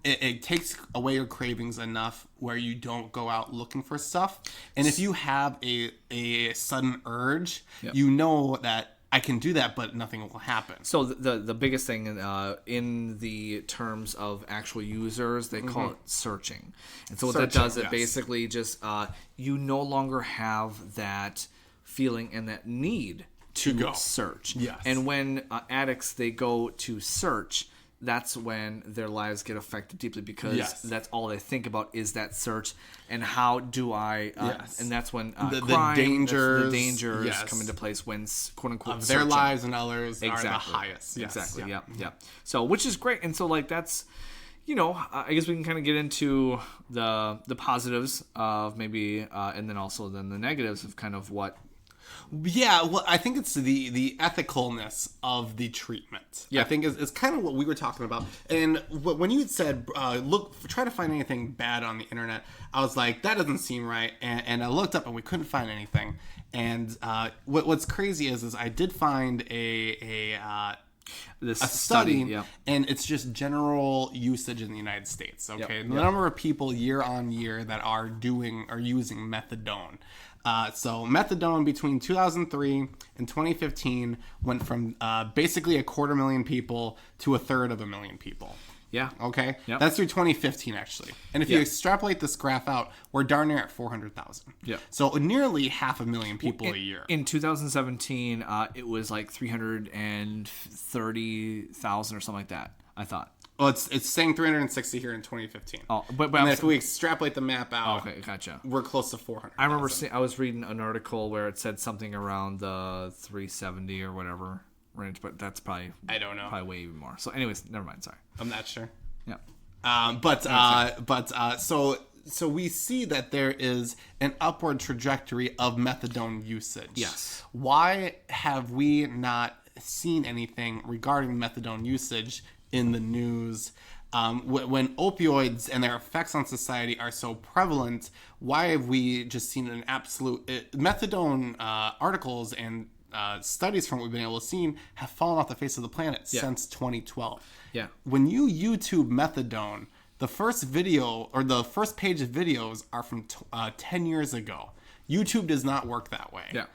C: it takes away your cravings enough where you don't go out looking for stuff, and if you have a sudden urge, you know that I can do that, but nothing will happen.
B: So the biggest thing in the terms of actual users, they call it searching. And so what that does, it basically just you no longer have that feeling and that need to
C: go
B: search.
C: Yes.
B: And when addicts, they go to search, that's when their lives get affected deeply because that's all they think about is that search and how do I and that's when
C: the
B: crime,
C: dangers
B: come into place when quote unquote
C: of their
B: searching.
C: lives and others are the highest. Yes.
B: Exactly. Yeah. So which is great, and so like that's I guess we can kind of get into the positives of maybe and then also then the negatives of kind of what.
C: Yeah, well, I think it's the ethicalness of the treatment.
B: Yeah.
C: I think is kind of what we were talking about. And when you had said, try to find anything bad on the internet, I was like, that doesn't seem right. And I looked up and we couldn't find anything. And what's crazy is I did find a study, and it's just general usage in the United States. Okay, the number of people year on year that are using methadone. So methadone between 2003 and 2015 went from basically 250,000 people to 1/3 people.
B: Yeah.
C: Okay.
B: Yep.
C: That's through 2015 actually. And if you extrapolate this graph out, we're darn near at 400,000.
B: Yeah.
C: So nearly 500,000 people a year.
B: In 2017, it was like 330,000 or something like that. I thought.
C: Well, it's saying 360 here in 2015.
B: Oh, but
C: and if we extrapolate the map out,
B: okay, gotcha.
C: We're close to 400.
B: I remember I was reading an article where it said something around the 370 or whatever range, but that's probably
C: I don't know.
B: Probably way even more. So, anyways, never mind. Sorry.
C: I'm not sure.
B: Yeah.
C: So we see that there is an upward trajectory of methadone usage.
B: Yes.
C: Why have we not seen anything regarding methadone usage in the news? When opioids and their effects on society are so prevalent, why have we just seen an absolute methadone articles and studies from what we've been able to see have fallen off the face of the planet since 2012.
B: Yeah.
C: When you YouTube methadone, the first video or the first page of videos are from 10 years ago. YouTube does not work that way.
B: Yeah.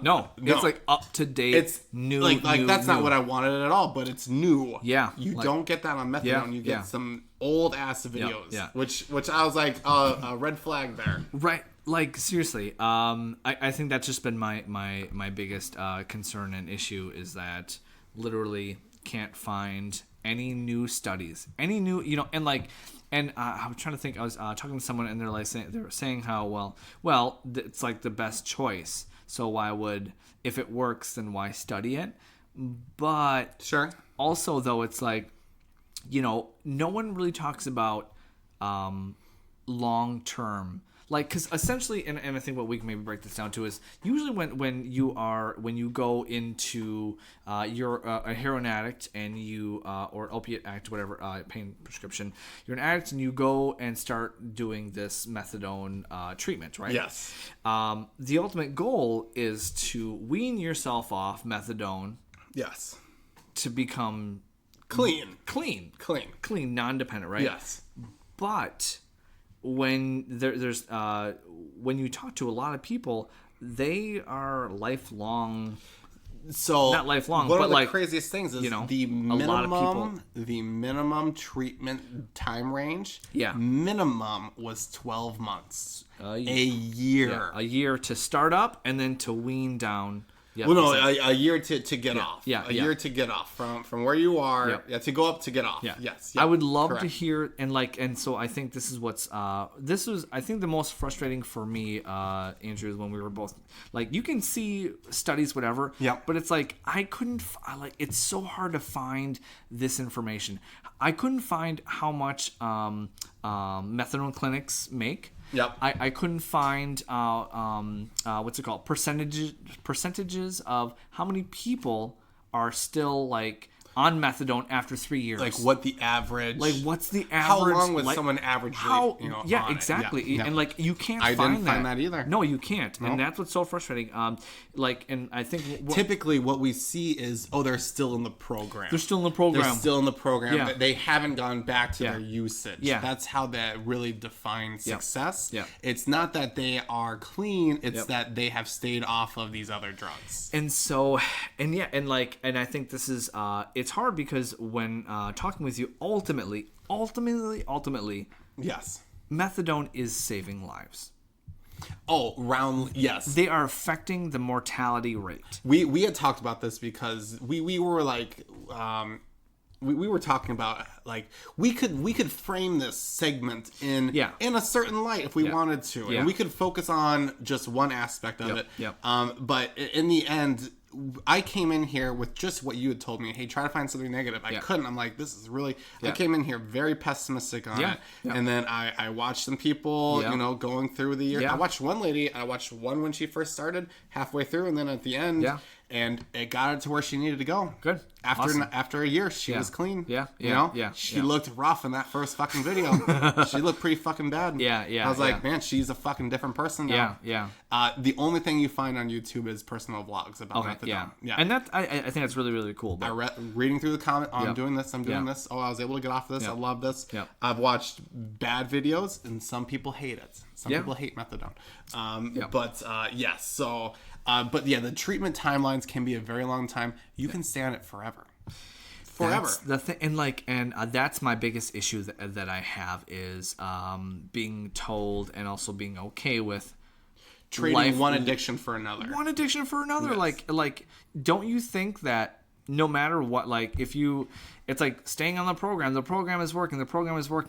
B: No, it's like up to date.
C: It's
B: new.
C: Like
B: new,
C: that's
B: new.
C: not what I wanted at all, but it's new.
B: Yeah.
C: You
B: like,
C: don't get that on methadone. You get some old ass videos. Which I was like, a red flag there.
B: Right. Like seriously, I think that's just been my biggest concern and issue is that literally can't find any new studies, any new and I was trying to think. I was talking to someone and they were saying how well it's like the best choice. So why would, if it works, then why study it? But
C: sure.
B: Also though, it's like no one really talks about long term. Like, because essentially, and I think what we can maybe break this down to is usually when you go into you're a heroin addict and you or opiate addict, whatever, pain prescription, you're an addict and you go and start doing this methadone treatment, right?
C: Yes.
B: The ultimate goal is to wean yourself off methadone.
C: Yes.
B: To become
C: clean,
B: non-dependent, right?
C: Yes.
B: But when there's when you talk to a lot of people, they are lifelong.
C: So
B: not lifelong,
C: one
B: but
C: of the
B: like
C: craziest things is the minimum treatment time range.
B: Yeah,
C: minimum was 12 months. A year.
B: Yeah, a year to start up and then to wean down Yep,
C: Well, no,
B: exactly.
C: a year to get off.
B: Yeah,
C: a
B: yeah.
C: year to get off from where you are.
B: Yep.
C: Yeah, to go up to get off.
B: Yeah.
C: Yes.
B: I would love to
C: correct.
B: hear and so I think this is what's this was I think the most frustrating for me, Andrew, is when we were both like, you can see studies, whatever.
C: Yep.
B: But it's like I couldn't it's so hard to find this information. I couldn't find how much methadone clinics make.
C: Yep.
B: I couldn't find what's it called, percentages of how many people are still like on methadone after 3 years.
C: Like what the average?
B: Like what's the average?
C: How long would
B: like,
C: someone average?
B: How?
C: On
B: Exactly.
C: It? Yeah.
B: And like you can't
C: I
B: find
C: didn't find that either.
B: No, you can't. And that's what's so frustrating. Like, and I think
C: Typically, what we see is, they're still in the program.
B: they're still in the program.
C: They're still in the program.
B: Yeah.
C: But they haven't gone back to
B: Yeah.
C: their usage.
B: Yeah.
C: That's how that really defines success.
B: Yeah.
C: It's not that they are clean. It's
B: Yep.
C: that they have stayed off of these other drugs.
B: And so, and I think this is, it's hard because when talking with you, ultimately,
C: Yes.
B: methadone is saving lives.
C: Oh, yes.
B: They are affecting the mortality rate.
C: We had talked about this because we were like we were talking about like we could frame this segment in a certain light if we wanted to, and we could focus on just one aspect of it.
B: Yep.
C: But in the end, I came in here with just what you had told me. Hey, try to find something negative. I couldn't. I'm like, this is really. I came in here very pessimistic on it, and then I watched some people, going through the year.
B: Yeah.
C: I watched one lady. I watched one when she first started, halfway through, and then at the end.
B: Yeah.
C: And it got her to where she needed to go.
B: Good.
C: After
B: Awesome.
C: after a year, she was clean.
B: Yeah,
C: You
B: yeah,
C: know?
B: yeah,
C: She
B: yeah.
C: looked rough in that first fucking video. She looked pretty fucking bad.
B: Yeah, yeah,
C: I was like,
B: yeah.
C: man, she's a fucking different person now.
B: Yeah.
C: The only thing you find on YouTube is personal vlogs about
B: Okay.
C: methadone.
B: Yeah. And that I think that's really, really cool. But
C: Reading through the comment, I'm
B: Yeah.
C: doing this, I'm doing
B: Yeah.
C: this. Oh, I was able to get off this.
B: Yeah.
C: I love this.
B: Yeah.
C: I've watched bad videos, and some people hate it. Some
B: Yeah.
C: people hate methadone.
B: Yeah.
C: But yes, so. But yeah, the treatment timelines can be a very long time. You can stay on it forever. Forever.
B: That's the thing, and that's my biggest issue that I have is being told and also being okay with
C: Trading one addiction for another.
B: One addiction for another.
C: Yes.
B: Like, don't you think that no matter what, like if you, it's like staying on the program is working,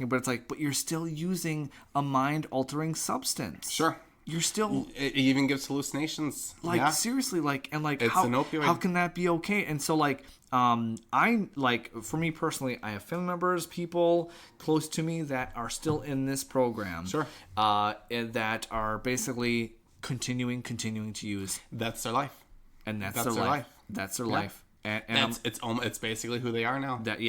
B: but it's like, but you're still using a mind altering substance.
C: Sure.
B: You're still
C: It even gives hallucinations.
B: like
C: yeah.
B: seriously, like, and like
C: It's
B: how,
C: an opioid.
B: how can that be okay? And so like I like, for me personally, I have family members, people close to me that are still in this program.
C: Sure.
B: And that are basically continuing to use,
C: That's their life.
B: and that's
C: That's
B: their
C: their
B: life.
C: life.
B: That's their
C: Yeah.
B: life. And
C: It's basically who they are now.
B: that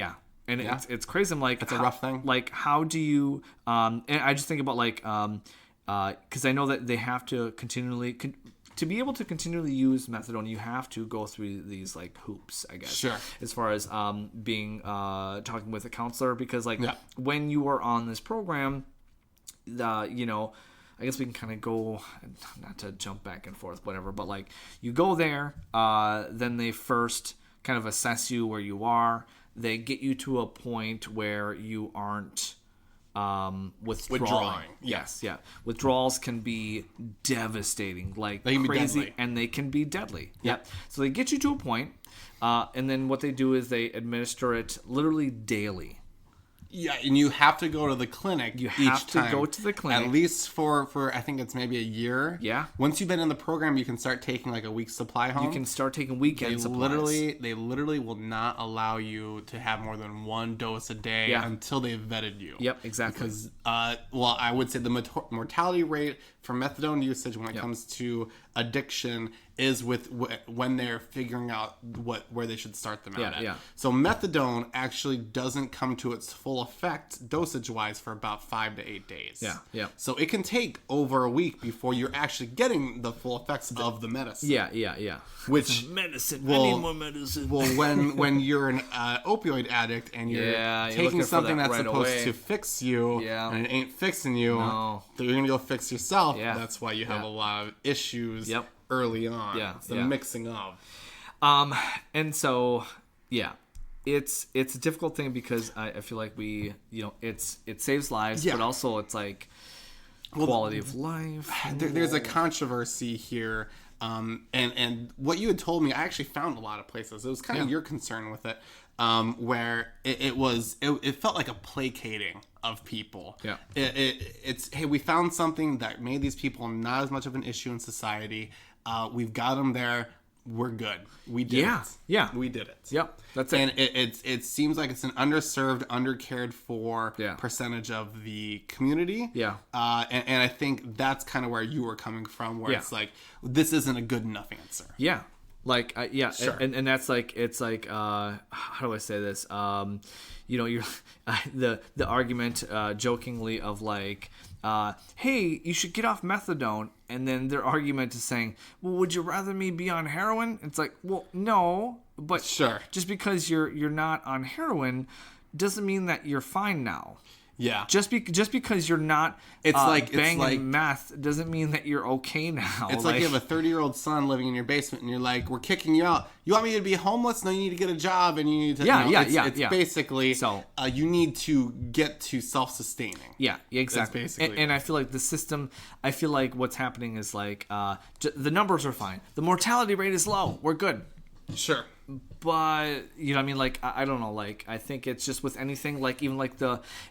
B: and
C: Yeah.
B: it's crazy. I'm like,
C: It's a rough thing.
B: Like, how do you and I just think about like because I know that they have to continually to be able to continually use methadone, you have to go through these like hoops, I guess.
C: Sure.
B: As far as being talking with a counselor, because like
C: Yeah.
B: when you are on this program, I guess we can kind of go, not to jump back and forth, whatever, but like you go there, then they first kind of assess you where you are. They get you to a point where you aren't withdrawing. Yes, yeah. Withdrawals can be devastating, like
C: They can be
B: crazy,
C: deadly.
B: and they can be deadly. Yep. So they get you to a point, and then what they do is they administer it literally daily.
C: Yeah, and you have to go to the clinic.
B: You
C: each
B: have to
C: time,
B: go to the clinic.
C: at least for I think it's maybe a year.
B: Yeah.
C: Once you've been in the program, you can start taking like a week's supply home.
B: You can start taking weekend supplies.
C: They literally will not allow you to have more than one dose a day
B: Yeah.
C: until they've vetted you.
B: Yep, exactly.
C: Because I would say the mortality rate for methadone usage when it comes to addiction is with when they're figuring out where they should start them out at.
B: Yeah.
C: So methadone actually doesn't come to its full effect dosage wise for about 5 to 8 days.
B: Yeah.
C: So it can take over a week before you're actually getting the full effects of the medicine.
B: Yeah.
C: Which
B: Medicine.
C: Well-
B: I need more medicine.
C: well, when you're an opioid addict and you're
B: Yeah, you're
C: taking
B: looking for
C: something
B: that
C: that's
B: right
C: supposed
B: away.
C: to fix you,
B: Yeah.
C: and it ain't fixing you,
B: No.
C: so you're gonna go fix yourself.
B: Yeah.
C: That's why you have
B: Yeah.
C: a lot of issues
B: Yep.
C: early on.
B: Yeah,
C: It's the
B: yeah.
C: mixing of.
B: And so, yeah, it's a difficult thing because I feel like it saves lives,
C: Yeah.
B: but also it's like quality of life.
C: There's a controversy here And what you had told me, I actually found a lot of places. It was kind of your concern with it, where it felt like a placating of people.
B: Yeah.
C: It's, hey, we found something that made these people not as much of an issue in society. We've got them there. We're good. We did it.
B: Yeah.
C: We did it.
B: Yep. That's it.
C: And it seems like it's an underserved, undercared for
B: Yeah.
C: percentage of the community.
B: Yeah.
C: And I think that's kind of where you were coming from, where it's like, this isn't a good enough answer.
B: Yeah. Like,
C: Sure.
B: and that's like, it's like, how do I say this? You're the argument, jokingly of like, hey, you should get off methadone. And then their argument is saying, well, would you rather me be on heroin? It's like, well, no, but
C: Sure.
B: just because you're not on heroin doesn't mean that you're fine now.
C: Yeah.
B: Just because you're not banging meth doesn't mean that you're okay now.
C: It's like you have a 30-year-old son living in your basement, and you're like, we're kicking you out. You want me to be homeless? No, you need to get a job, and you need to. It's basically you need to get to self-sustaining.
B: Yeah, exactly.
C: That's basically
B: and I feel like the system. I feel like what's happening is like the numbers are fine. The mortality rate is low. We're good.
C: Sure.
B: But you know what I mean, like I don't know, like I think it's just with anything, like even like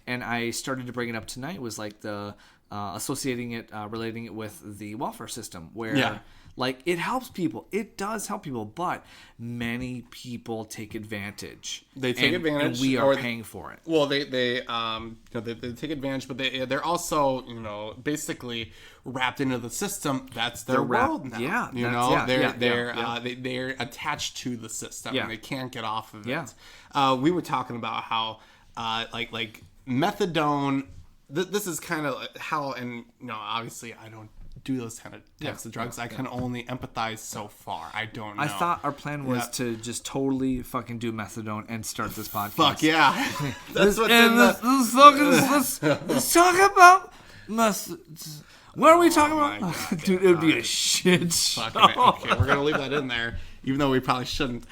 B: and I started to bring it up tonight, was like the associating it, relating it with the welfare system, where like it helps people, it does help people, but many people take advantage.
C: They take advantage,
B: and we are paying for it.
C: Well, they take advantage, but they're also basically wrapped into the system. That's their world now.
B: Yeah,
C: they're attached to the system, and they can't get off of it.
B: Yeah.
C: We were talking about how like methadone. This is kind of how, and obviously I don't do those kind of types of drugs. I can only empathize so far. I don't know.
B: I thought our plan was to just totally fucking do methadone and start this podcast.
C: Fuck yeah. That's what's
B: let's talk about what are we talking about?
C: God,
B: dude, it would be a shit show.
C: Okay, we're gonna leave that in there, even though we probably shouldn't.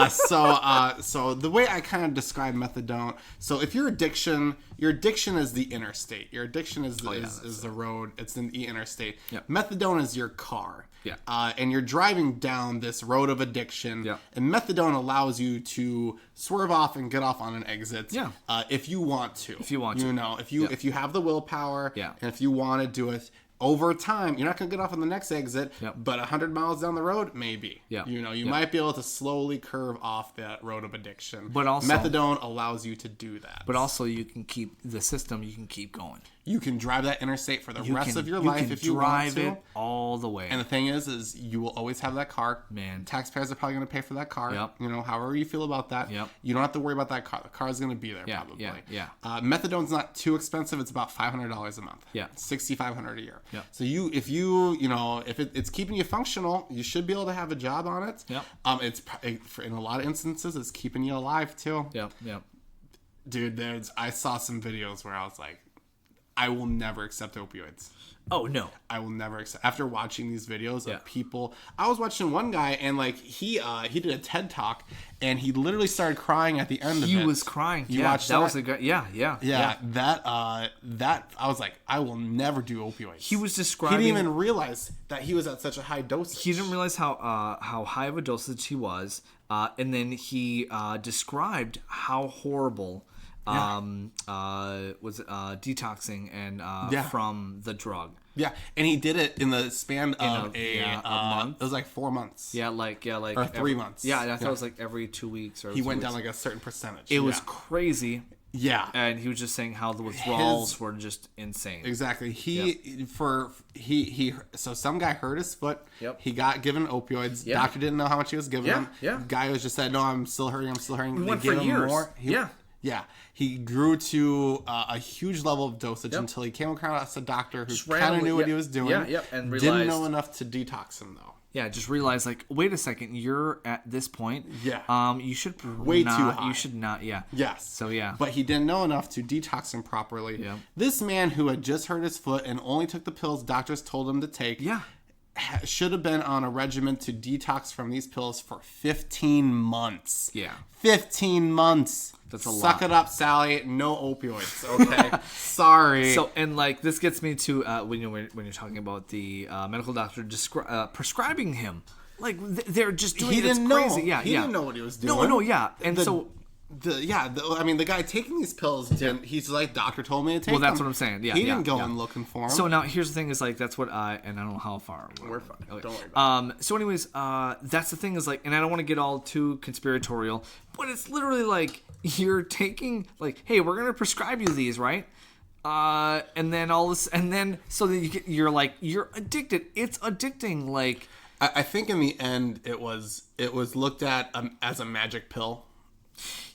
C: So the way I kind of describe methadone. So if your addiction is the interstate. Your addiction is the road. It's in the interstate.
B: Yep.
C: Methadone is your car.
B: Yeah.
C: And you're driving down this road of addiction.
B: Yeah.
C: And methadone allows you to swerve off and get off on an exit.
B: Yeah.
C: If you want to.
B: If you want to.
C: If you have the willpower.
B: Yeah.
C: And if you want to do it. Over time, you're not going to get off on the next exit,
B: Yep.
C: but 100 miles down the road, maybe.
B: Yeah.
C: You might be able to slowly curve off that road of addiction.
B: But also,
C: methadone allows you to do that.
B: But also, you can keep the system. You can keep going.
C: You can drive that interstate for the rest of your life if you want to.
B: Drive it all the way.
C: And the thing is you will always have that car.
B: Man.
C: Taxpayers are probably going to pay for that car.
B: Yep.
C: However you feel about that.
B: Yep.
C: You don't have to worry about that car. The car is going to be there probably.
B: Yeah.
C: Methadone's not too expensive. It's about $500 a month.
B: Yeah.
C: $6,500 a year.
B: Yep.
C: So if it's keeping you functional, you should be able to have a job on it.
B: Yep.
C: It's in a lot of instances, it's keeping you alive too.
B: Yep.
C: Dude, I saw some videos where I was like, I will never accept opioids.
B: Oh no,
C: I will never accept. After watching these videos of people, I was watching one guy and like he did a TED talk and he literally started crying at the end of it.
B: He was crying.
C: You watched that?
B: That was a good. Yeah.
C: That I was like, I will never do opioids.
B: He was describing.
C: He didn't even realize that he was at such a high dosage.
B: He didn't realize how high of a dosage he was, and then he described how horrible. Was detoxing and from the drug.
C: Yeah, and he did it in the span of
B: a month.
C: It was like 4 months.
B: Yeah, like
C: or 3 months.
B: Yeah, I thought it was like every 2 weeks. Or
C: he went down like a certain percentage.
B: It was crazy.
C: Yeah,
B: and he was just saying how the withdrawals were just insane.
C: Exactly. So some guy hurt his foot.
B: Yep.
C: He got given opioids.
B: Yep.
C: Doctor didn't know how much he was giving him.
B: Yeah.
C: Guy was just said, "No, I'm still hurting.
B: He went for years. More.
C: Yeah, he grew to a huge level of dosage until he came across a doctor who kind of knew what he was doing.
B: And realized,
C: didn't know enough to detox him though.
B: Yeah, just realized like, wait a second, you're at this point.
C: Yeah.
B: You should
C: way too high.
B: You should not. Yeah.
C: Yes.
B: So yeah.
C: But he didn't know enough to detox him properly.
B: Yeah.
C: This man who had just hurt his foot and only took the pills doctors told him to take.
B: Yeah.
C: should have been on a regimen to detox from these pills for 15 months.
B: Yeah.
C: 15 months.
B: That's a
C: Suck
B: lot.
C: it up, Sally. No opioids. Okay. Sorry.
B: So, and like this gets me to when you're talking about the medical doctor prescribing him, like they're just doing
C: he
B: it. It's
C: didn't know.
B: crazy. Yeah,
C: he
B: yeah.
C: didn't know what he was doing.
B: No, yeah. And
C: the guy taking these pills didn't. He's like, doctor told me to take them.
B: well, that's what I'm saying. Yeah,
C: he
B: yeah,
C: didn't go
B: yeah.
C: in looking for them.
B: So now here's the thing: is like that's what and I don't know how far
C: We're fine.
B: Okay.
C: Don't worry about
B: So, anyways, that's the thing is like, and I don't want to get all too conspiratorial, but it's literally like you're taking like, hey, we're gonna prescribe you these, right? And then all this, and then so that you're addicted. It's addicting. Like,
C: I think in the end, it was looked at as a magic pill.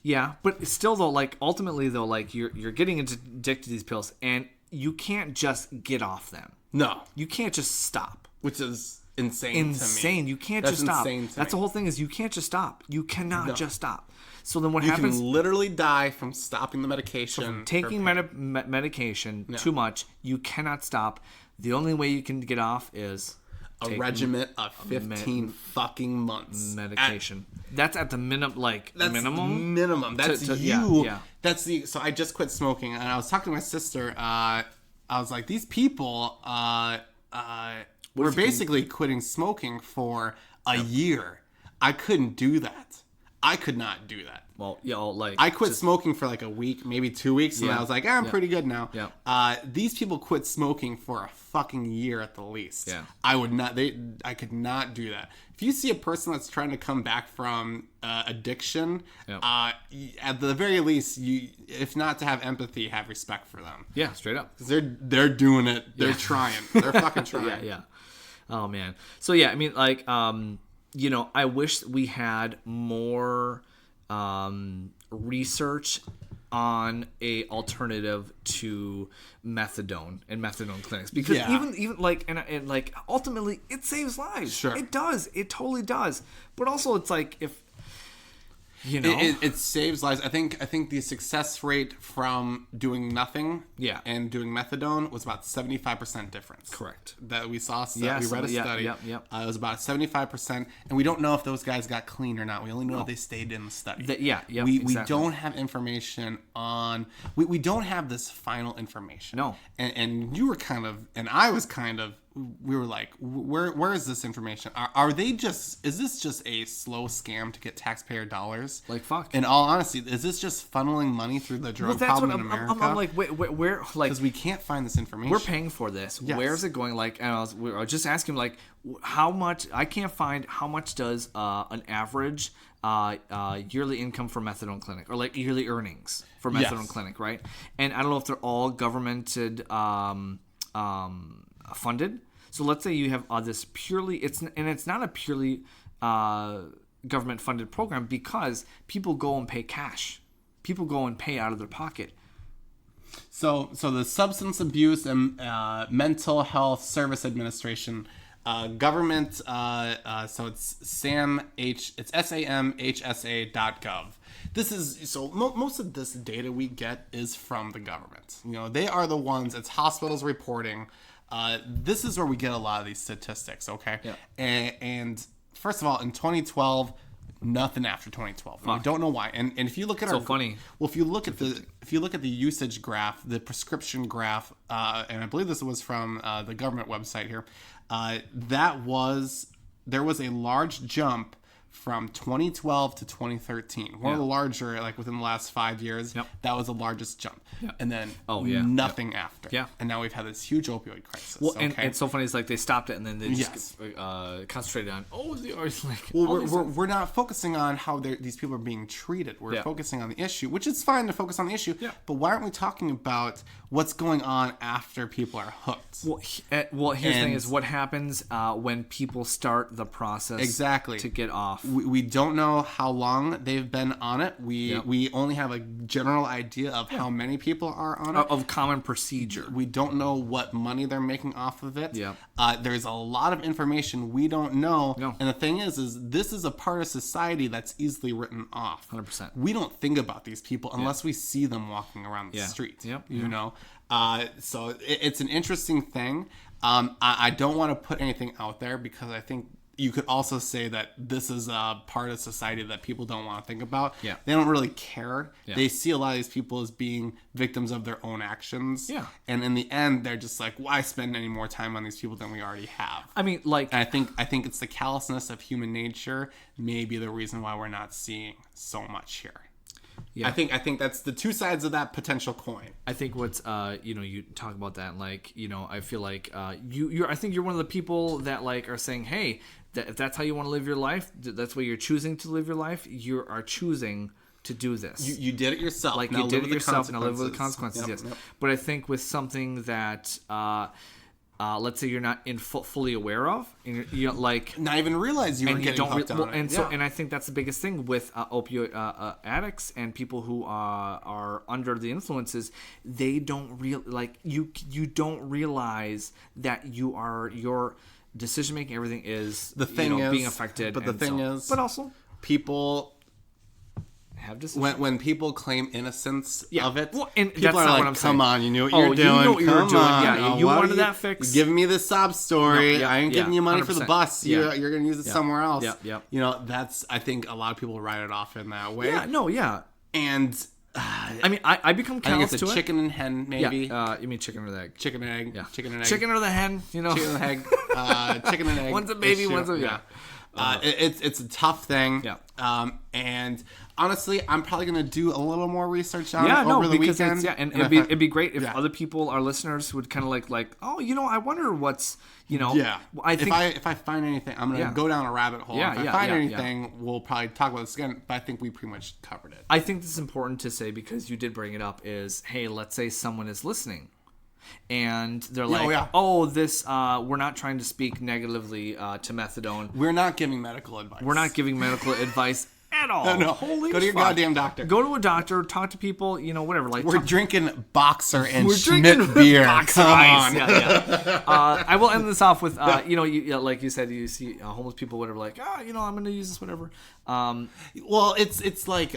B: yeah, but still though, like ultimately though, like you're getting addicted to these pills, and you can't just get off them.
C: No,
B: You can't just stop.
C: which is insane. To me.
B: You can't
C: That's
B: just stop.
C: insane to
B: That's the
C: me.
B: whole thing is you can't just stop. You cannot just stop. So then what
C: You
B: happens?
C: can literally die from stopping the medication.
B: Taking medication too much, you cannot stop. The only way you can get off is
C: a
B: take
C: regiment of 15 fucking months.
B: medication. That's at the minimum,
C: That's
B: minimum.
C: That's you.
B: Yeah.
C: That's the. So I just quit smoking, and I was talking to my sister. I was like, these people were basically quitting smoking for a year. I couldn't do that. I could not do that.
B: Well, like
C: I quit smoking for like a week, maybe 2 weeks, and
B: Yeah.
C: I was like, I'm pretty good now.
B: Yeah.
C: These people quit smoking for a fucking year at the least.
B: Yeah.
C: I would not. I could not do that. If you see a person that's trying to come back from addiction,
B: Yeah.
C: At the very least, if not to have empathy, have respect for them.
B: Yeah, straight up.
C: 'Cause they're doing it. They're trying. They're fucking trying.
B: Yeah, yeah. Oh man. So yeah, I mean, like, I wish we had more research on a alternative to methadone and methadone clinics, because even like and like ultimately it saves lives.
C: Sure.
B: It does. It totally does. But also it's like if
C: It saves lives. I think the success rate from doing nothing and doing methadone was about 75% difference.
B: Correct.
C: That we saw.
B: Yeah,
C: we read a study.
B: Yep.
C: It was about 75%, and we don't know if those guys got clean or not. We only know if they stayed in the study. We
B: exactly.
C: don't have information on. We don't have this final information.
B: No.
C: And you were kind of, and I was kind of. We were like, where is this information? Are they just? Is this just a slow scam to get taxpayer dollars?
B: Like, fuck.
C: In all honesty, is this just funneling money through the drug problem in America?
B: I'm like, where like,
C: because we can't find this information.
B: we're paying for this.
C: Yes.
B: Where is it going? Like, and I was just asking, like, how much? I can't find how much does an average yearly income for methadone clinic, or like yearly earnings for methadone clinic, right? And I don't know if they're all governmented funded. So let's say you have this purely, it's not a purely government funded program, because people go and pay cash. People go and pay out of their pocket.
C: So the Substance Abuse and Mental Health Service Administration, government. So it's it's samhsa.gov. This is so most of this data we get is from the government. They are the ones. It's hospitals reporting. This is where we get a lot of these statistics. Okay.
B: Yeah.
C: And first of all, in 2012. Nothing after 2012. We don't know why. And if you look at
B: funny.
C: Well, if you look at the usage graph, the prescription graph, and I believe this was from the government website here, there was a large jump from 2012 to 2013. One of the larger, like within the last 5 years, that was the largest jump. And then nothing after.
B: Yeah.
C: And now we've had this huge opioid crisis.
B: Well, and it's so funny. It's like they stopped it and then they just concentrated on
C: we're not focusing on how these people are being treated. We're focusing on the issue, which is fine to focus on the issue.
B: Yeah.
C: But why aren't we talking about what's going on after people are hooked?
B: Well, here's the thing: is what happens when people start the process to get off.
C: We don't know how long they've been on it. We only have a general idea of how many people are on it.
B: Of common procedure.
C: We don't know what money they're making off of it.
B: Yeah.
C: There's a lot of information we don't know.
B: No.
C: And the thing is this is a part of society that's easily written off.
B: 100%.
C: We don't think about these people unless we see them walking around the street.
B: Yep.
C: You know? So it's an interesting thing. I don't want to put anything out there because I think you could also say that this is a part of society that people don't want to think about.
B: Yeah.
C: They don't really care.
B: Yeah.
C: They see a lot of these people as being victims of their own actions.
B: Yeah.
C: And in the end, they're just like, why spend any more time on these people than we already have?
B: I mean, like,
C: And I think it's the callousness of human nature may be the reason why we're not seeing so much here.
B: yeah.
C: I think that's the two sides of that potential coin.
B: I think what's you talk about that, like, I feel like I think you're one of the people that like are saying, hey, if that's how you want to live your life, that's what you're choosing to live your life, you are choosing to do this.
C: You did it yourself.
B: Like,
C: now
B: you did
C: live
B: it
C: with the
B: yourself, now live with the consequences.
C: Yep,
B: Yes.
C: yep.
B: But I think with something that let's say you're not fully aware of, and you know, like,
C: Not even realize you were
B: and you
C: getting
B: don't
C: hooked on it.
B: and
C: Yeah.
B: and I think that's the biggest thing with opioid addicts and people who are under the influences. They don't you don't realize that your decision making, everything is
C: The thing is,
B: being affected.
C: but the
B: and
C: thing is,
B: but also
C: people
B: have decisions.
C: when people claim innocence of it,
B: Well, and
C: people
B: that's
C: are
B: not
C: like,
B: what I'm saying.
C: "Come on, you knew what
B: Oh,
C: you're
B: you
C: doing.
B: know what you were
C: Come
B: doing.
C: on.
B: Yeah, you
C: Why
B: wanted
C: are
B: that fix.
C: Give me the sob story.
B: No, yeah,
C: I ain't giving
B: yeah,
C: you money for the
B: 100%.
C: bus.
B: Yeah.
C: You're gonna use it
B: Yeah.
C: somewhere else.
B: Yeah, yeah.
C: You know, that's, I think a lot of people write it off in that way.
B: yeah, no, yeah.
C: And
B: I mean, I become
C: I think
B: callous
C: it's a
B: to
C: chicken and hen, maybe.
B: Yeah. You mean chicken or the egg?
C: Chicken and egg.
B: Yeah.
C: Chicken and egg.
B: Chicken or the hen?
C: Chicken and egg. Chicken and egg.
B: One's a baby,
C: issue.
B: one's a- yeah.
C: It's a tough thing.
B: Yeah.
C: And honestly, I'm probably gonna do a little more research on
B: Yeah,
C: it
B: no,
C: over the
B: because
C: weekend.
B: and
C: if
B: it'd be great if
C: Yeah.
B: other people, our listeners, would kind of like, oh, I wonder what's,
C: Yeah,
B: I think
C: if I find anything, I'm gonna
B: Yeah.
C: go down a rabbit hole.
B: Yeah,
C: if I
B: yeah,
C: find
B: yeah,
C: anything, we'll probably talk about this again. But I think we pretty much covered it.
B: I think this is important to say because you did bring it up. Is, hey, let's say someone is listening, and they're like,
C: yeah.
B: oh, this we're not trying to speak negatively to methadone.
C: We're not giving medical advice.
B: We're not giving medical advice at all.
C: No.
B: Holy
C: Go to your
B: fuck.
C: goddamn doctor.
B: Go to a doctor. Talk to people. Whatever. Like,
C: We're drinking Boxer and
B: we're
C: Schmidt
B: drinking
C: beer.
B: Boxer
C: Come
B: Ice.
C: on.
B: Yeah. I will end this off with, like you said, you see homeless people, whatever, like, I'm going to use this, whatever.
C: Well, it's like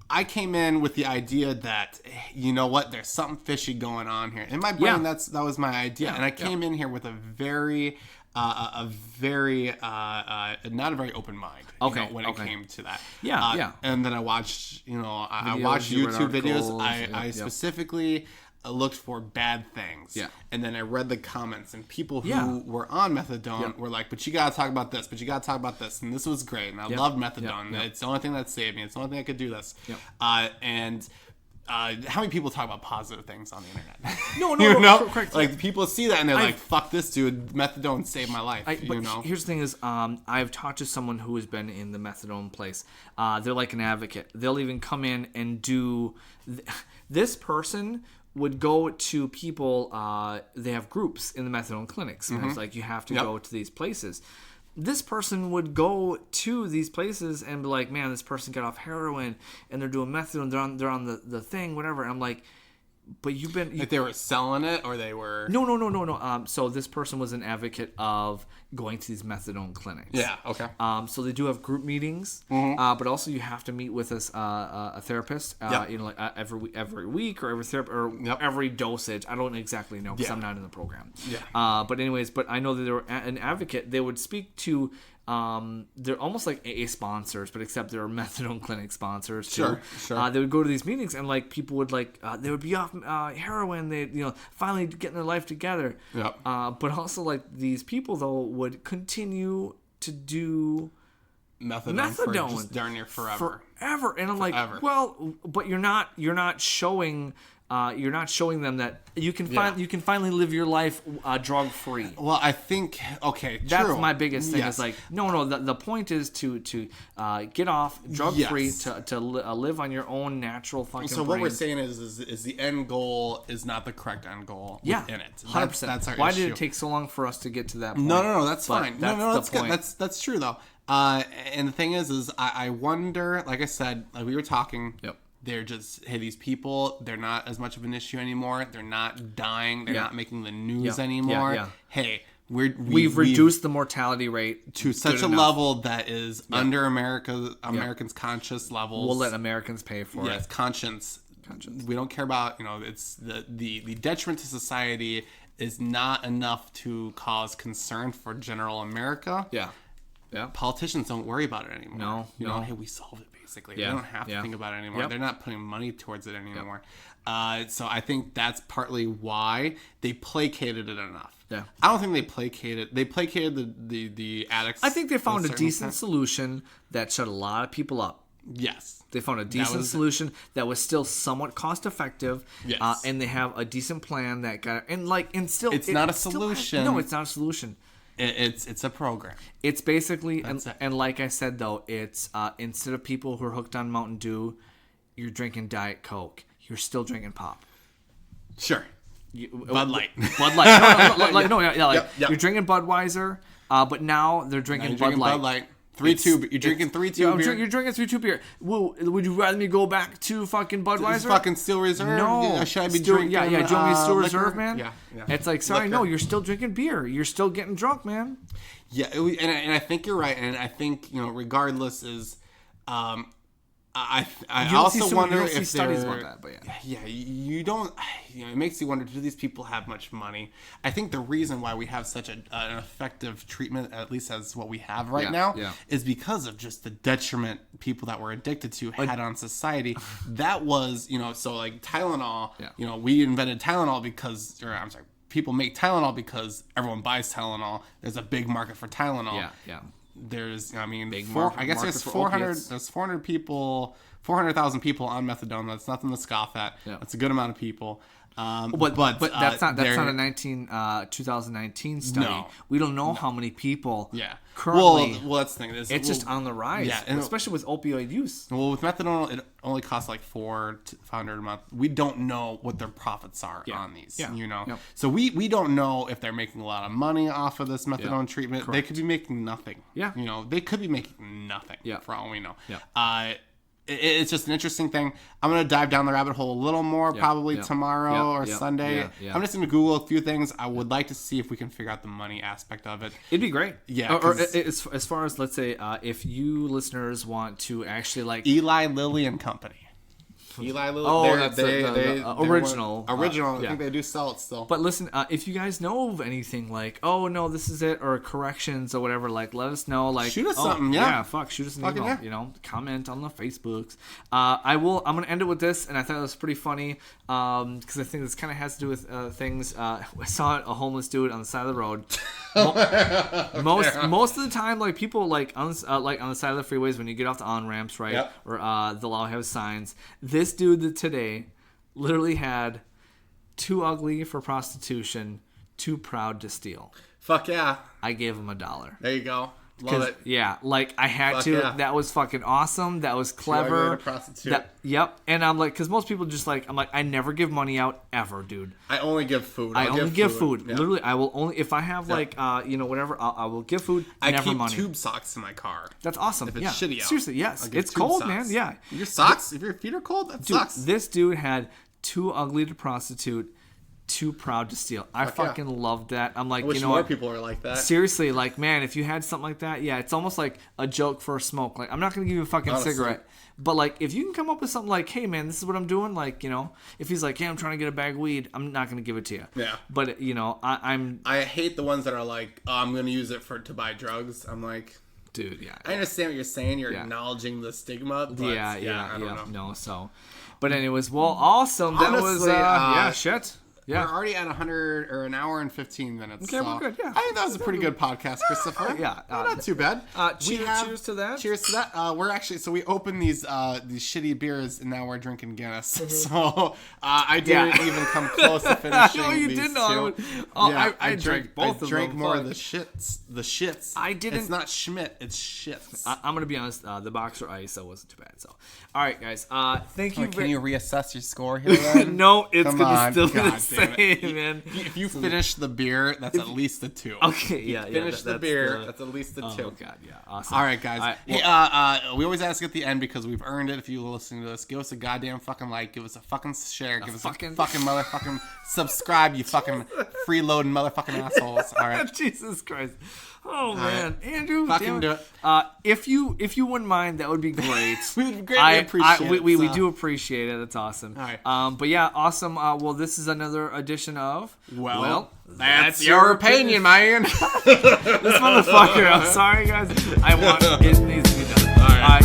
C: I came in with the idea that, you know what, there's something fishy going on here. In my brain,
B: Yeah.
C: that was my idea, and I came in here with a very not a very open mind.
B: Okay,
C: when
B: okay.
C: it came to that.
B: Yeah.
C: And then I watched, I
B: Videos,
C: watched
B: you read
C: YouTube videos.
B: articles,
C: I
B: yep.
C: specifically looked for bad things.
B: Yeah.
C: And then I read the comments, and people who
B: Yeah.
C: were on methadone
B: Yep.
C: were like, but you gotta talk about this, but you gotta talk about this, and this was great, and I
B: Yep.
C: loved methadone.
B: Yep.
C: It's the only thing that saved me. It's the only thing that could do this.
B: Yep.
C: How many people talk about positive things on the internet?
B: No,
C: You know?
B: correct.
C: Like, people see that and they're
B: I've-
C: like, fuck this dude, methadone saved my life.
B: But here's the thing is, I've talked to someone who has been in the methadone place. They're like an advocate. They'll even come in and do... This person would go to people... they have groups in the methadone clinics. And it's like, you have to
C: Yep.
B: go to these places. This person would go to these places and be like, man, this person got off heroin and they're doing methadone. They're on the thing, whatever. And I'm like... But you've been...
C: Like, they were selling it, or they were...
B: No. So this person was an advocate of going to these methadone clinics.
C: Yeah, okay.
B: So they do have group meetings, but also you have to meet with a therapist.
C: Yep.
B: Like every week or every dosage. I don't exactly know because I'm not in the program.
C: Yeah.
B: But I know that they were an advocate. They would speak to. They're almost like AA sponsors, but except they're methadone clinic sponsors too.
C: Sure.
B: They would go to these meetings and like people would they would be off heroin. They finally getting their life together.
C: Yep.
B: But also like these people though would continue to do
C: Methadone for
B: methadone
C: just darn near forever.
B: and I'm like,
C: Forever.
B: well, but you're not showing them that you can finally live your life drug free.
C: Well, I think, okay,
B: That's
C: true.
B: my biggest thing.
C: Yes.
B: Is like, no. The point is to get off drug free,
C: Yes.
B: to live on your own natural fucking.
C: So what we're
B: brain.
C: saying is the end goal is not the correct end goal within it.
B: 100%.
C: That's our
B: Why
C: issue.
B: did it take so long for us to get to that point?
C: No, that's
B: But
C: fine.
B: that's
C: No,
B: the
C: that's good.
B: point.
C: That's true though. And the thing is I wonder, like I said, like we were talking.
B: Yep.
C: They're just, hey, these people, they're not as much of an issue anymore. They're not dying. They're
B: Yeah.
C: not making the news
B: Yeah.
C: anymore.
B: Yeah.
C: Hey,
B: We've reduced the mortality rate
C: to such a
B: enough.
C: level that is under America's conscious levels.
B: We'll let Americans pay for
C: Yes,
B: it.
C: conscience. We don't care about, it's the detriment to society is not enough to cause concern for general America.
B: Yeah. Yeah.
C: Politicians don't worry about it anymore.
B: No.
C: Hey, we solved it basically.
B: Yeah.
C: They don't have to think about it anymore.
B: Yep.
C: They're not putting money towards it anymore. So I think that's partly why they placated it enough.
B: Yeah.
C: I don't think they placated the addicts.
B: I think they found
C: to
B: a
C: certain
B: decent
C: extent.
B: solution that shut a lot of people up.
C: Yes.
B: They found a decent solution that was still somewhat cost effective.
C: Yes.
B: And they have a decent plan that got it's
C: not a solution.
B: No, it's not a solution.
C: It's a program.
B: It's basically
C: That's it.
B: and like I said though, it's instead of people who are hooked on Mountain Dew, you're drinking Diet Coke. You're still drinking pop.
C: Sure. Bud Light.
B: Bud Light.
C: Yep.
B: You're drinking Budweiser, but now they're drinking Bud Light.
C: Bud Light. 3-2. You're drinking 3-2 beer.
B: You're drinking 3-2 beer. Well, would you rather me go back to fucking Budweiser?
C: It's fucking Steel Reserve.
B: No.
C: Yeah, should I be
B: Still,
C: drinking?
B: Do you want me Steel
C: liquor?
B: Reserve, man?
C: Yeah.
B: It's like, sorry,
C: Liquor.
B: no, you're still drinking beer. You're still getting drunk, man.
C: Yeah, and I think you're right, and I think regardless is, I also wonder if
B: see studies about that, but
C: you don't. It makes you wonder: do these people have much money? I think the reason why we have such an effective treatment, at least as what we have right now, is because of just the detriment people that were addicted to had on society. That was, so like Tylenol.
B: Yeah.
C: We invented Tylenol people make Tylenol because everyone buys Tylenol. There's a big market for Tylenol.
B: Yeah.
C: There's, I guess
B: market
C: there's
B: for
C: 400.
B: opiates.
C: There's 400,000 people on methadone. That's nothing to scoff at.
B: Yeah.
C: That's a good amount of people.
B: But that's not a 2019 study.
C: No.
B: We don't know how many people.
C: Yeah.
B: Currently,
C: Well, that's the thing.
B: it's just on the rise.
C: Yeah, and-
B: especially with opioid use.
C: Well, with methadone, it only costs like $400 to $500 a month. We don't know what their profits are on these.
B: Yeah. Yep.
C: So we don't know if they're making a lot of money off of this methadone treatment. They could be making nothing.
B: Yeah.
C: They could be making nothing.
B: Yeah.
C: For all we know.
B: Yeah.
C: It's just an interesting thing. I'm going to dive down the rabbit hole a little more probably tomorrow or Sunday.
B: Yeah.
C: I'm just going to Google a few things. I would like to see if we can figure out the money aspect of it.
B: It'd be great.
C: Yeah,
B: Or as far as, let's say, if you listeners want to actually like
C: Eli Lilly and Company. Eli Lilly.
B: Oh, that's the original.
C: Original. I
B: yeah.
C: think they do sell it still.
B: But listen, if you guys know of anything like, oh no, this is it, or corrections or whatever, like let us know. Like
C: shoot us something, yeah.
B: Shoot us an
C: Fucking
B: email.
C: yeah.
B: Comment on the Facebooks. I'm gonna end it with this, and I thought it was pretty funny because I think this kind of has to do with things. I saw a homeless dude on the side of the road. Most of the time, like people like on the side of the freeways when you get off the on ramps, right?
C: Yep.
B: Or they'll all have signs. This dude today literally had too ugly for prostitution, too proud to steal.
C: Fuck yeah.
B: I gave him $1.
C: There you go. Love it.
B: Yeah, like I had
C: Fuck
B: to.
C: yeah.
B: That was fucking awesome. That was clever.
C: To prostitute.
B: Yep. And I'm like, because most people just like, I'm like, I never give money out ever, dude.
C: I only give food.
B: I only give food.
C: Yeah.
B: Literally, I will only if I have like whatever. I will give food.
C: I
B: never
C: keep
B: money.
C: tube socks in my car.
B: That's awesome.
C: If it's
B: yeah.
C: shitty out.
B: Seriously, yes.
C: I'll give
B: It's
C: tube
B: cold,
C: socks.
B: man. Yeah.
C: Your socks? If your feet are cold, that
B: Dude,
C: sucks.
B: this dude had too ugly to prostitute, too proud to steal. I
C: Fuck yeah.
B: fucking loved that. I'm like,
C: I wish
B: you know
C: more
B: what?
C: people are like that.
B: Seriously, like, man, if you had something like that, yeah, it's almost like a joke for a smoke. Like, I'm not gonna give you a fucking
C: Honestly.
B: cigarette, but like, if you can come up with something like, hey, man, this is what I'm doing, like, if he's like, hey, I'm trying to get a bag of weed, I'm not gonna give it to you.
C: Yeah.
B: But
C: I hate the ones that are like, oh, I'm gonna use it to buy drugs. I'm like,
B: dude, yeah.
C: I understand what you're saying. You're
B: Yeah.
C: acknowledging the stigma. But I don't know.
B: No, so, but anyways, well, awesome. That was,
C: Honestly,
B: shit. Yeah.
C: We're already at 100 or an hour and 15 minutes.
B: Okay,
C: so
B: we're good, yeah.
C: I think that was a pretty good podcast, Christopher.
B: Yeah,
C: not too bad.
B: Cheers to that.
C: Cheers to that. We're actually we opened these shitty beers and now we're drinking Guinness. So I didn't even come close to finishing.
B: No, you
C: these
B: didn't.
C: two.
B: I drank both of them.
C: I drank more of
B: Fuck.
C: the shits. The shits.
B: I didn't.
C: It's not Schmidt. It's shits.
B: I'm gonna be honest. The Boxer Ice that wasn't too bad. So, all right, guys. Thank you.
C: Can you reassess your score here? Then?
B: No, it's
C: Come
B: gonna
C: on,
B: still be the
C: God damn it.
B: same, man.
C: If you finish the beer, that's at least a 2.
B: Okay, yeah.
C: Finish the
B: that's
C: beer, that's at least a 2.
B: Oh god, yeah, awesome.
C: All right, guys.
B: All right,
C: Hey, we always ask at the end because we've earned it. If you're listening to this, give us a goddamn fucking like, give us a fucking share, give us a fucking motherfucking subscribe, you fucking freeloading motherfucking assholes. All right.
B: Jesus Christ. Oh man, Andrew,
C: Fucking
B: damn
C: do
B: it.
C: it.
B: If you wouldn't mind, that would be great.
C: We'd greatly appreciate it.
B: We
C: So-
B: do appreciate it. That's awesome.
C: All right.
B: But yeah, awesome. Well, this is another edition of.
C: Well, that's your opinion, man.
B: This motherfucker. I'm sorry, guys. It needs to be done. All right.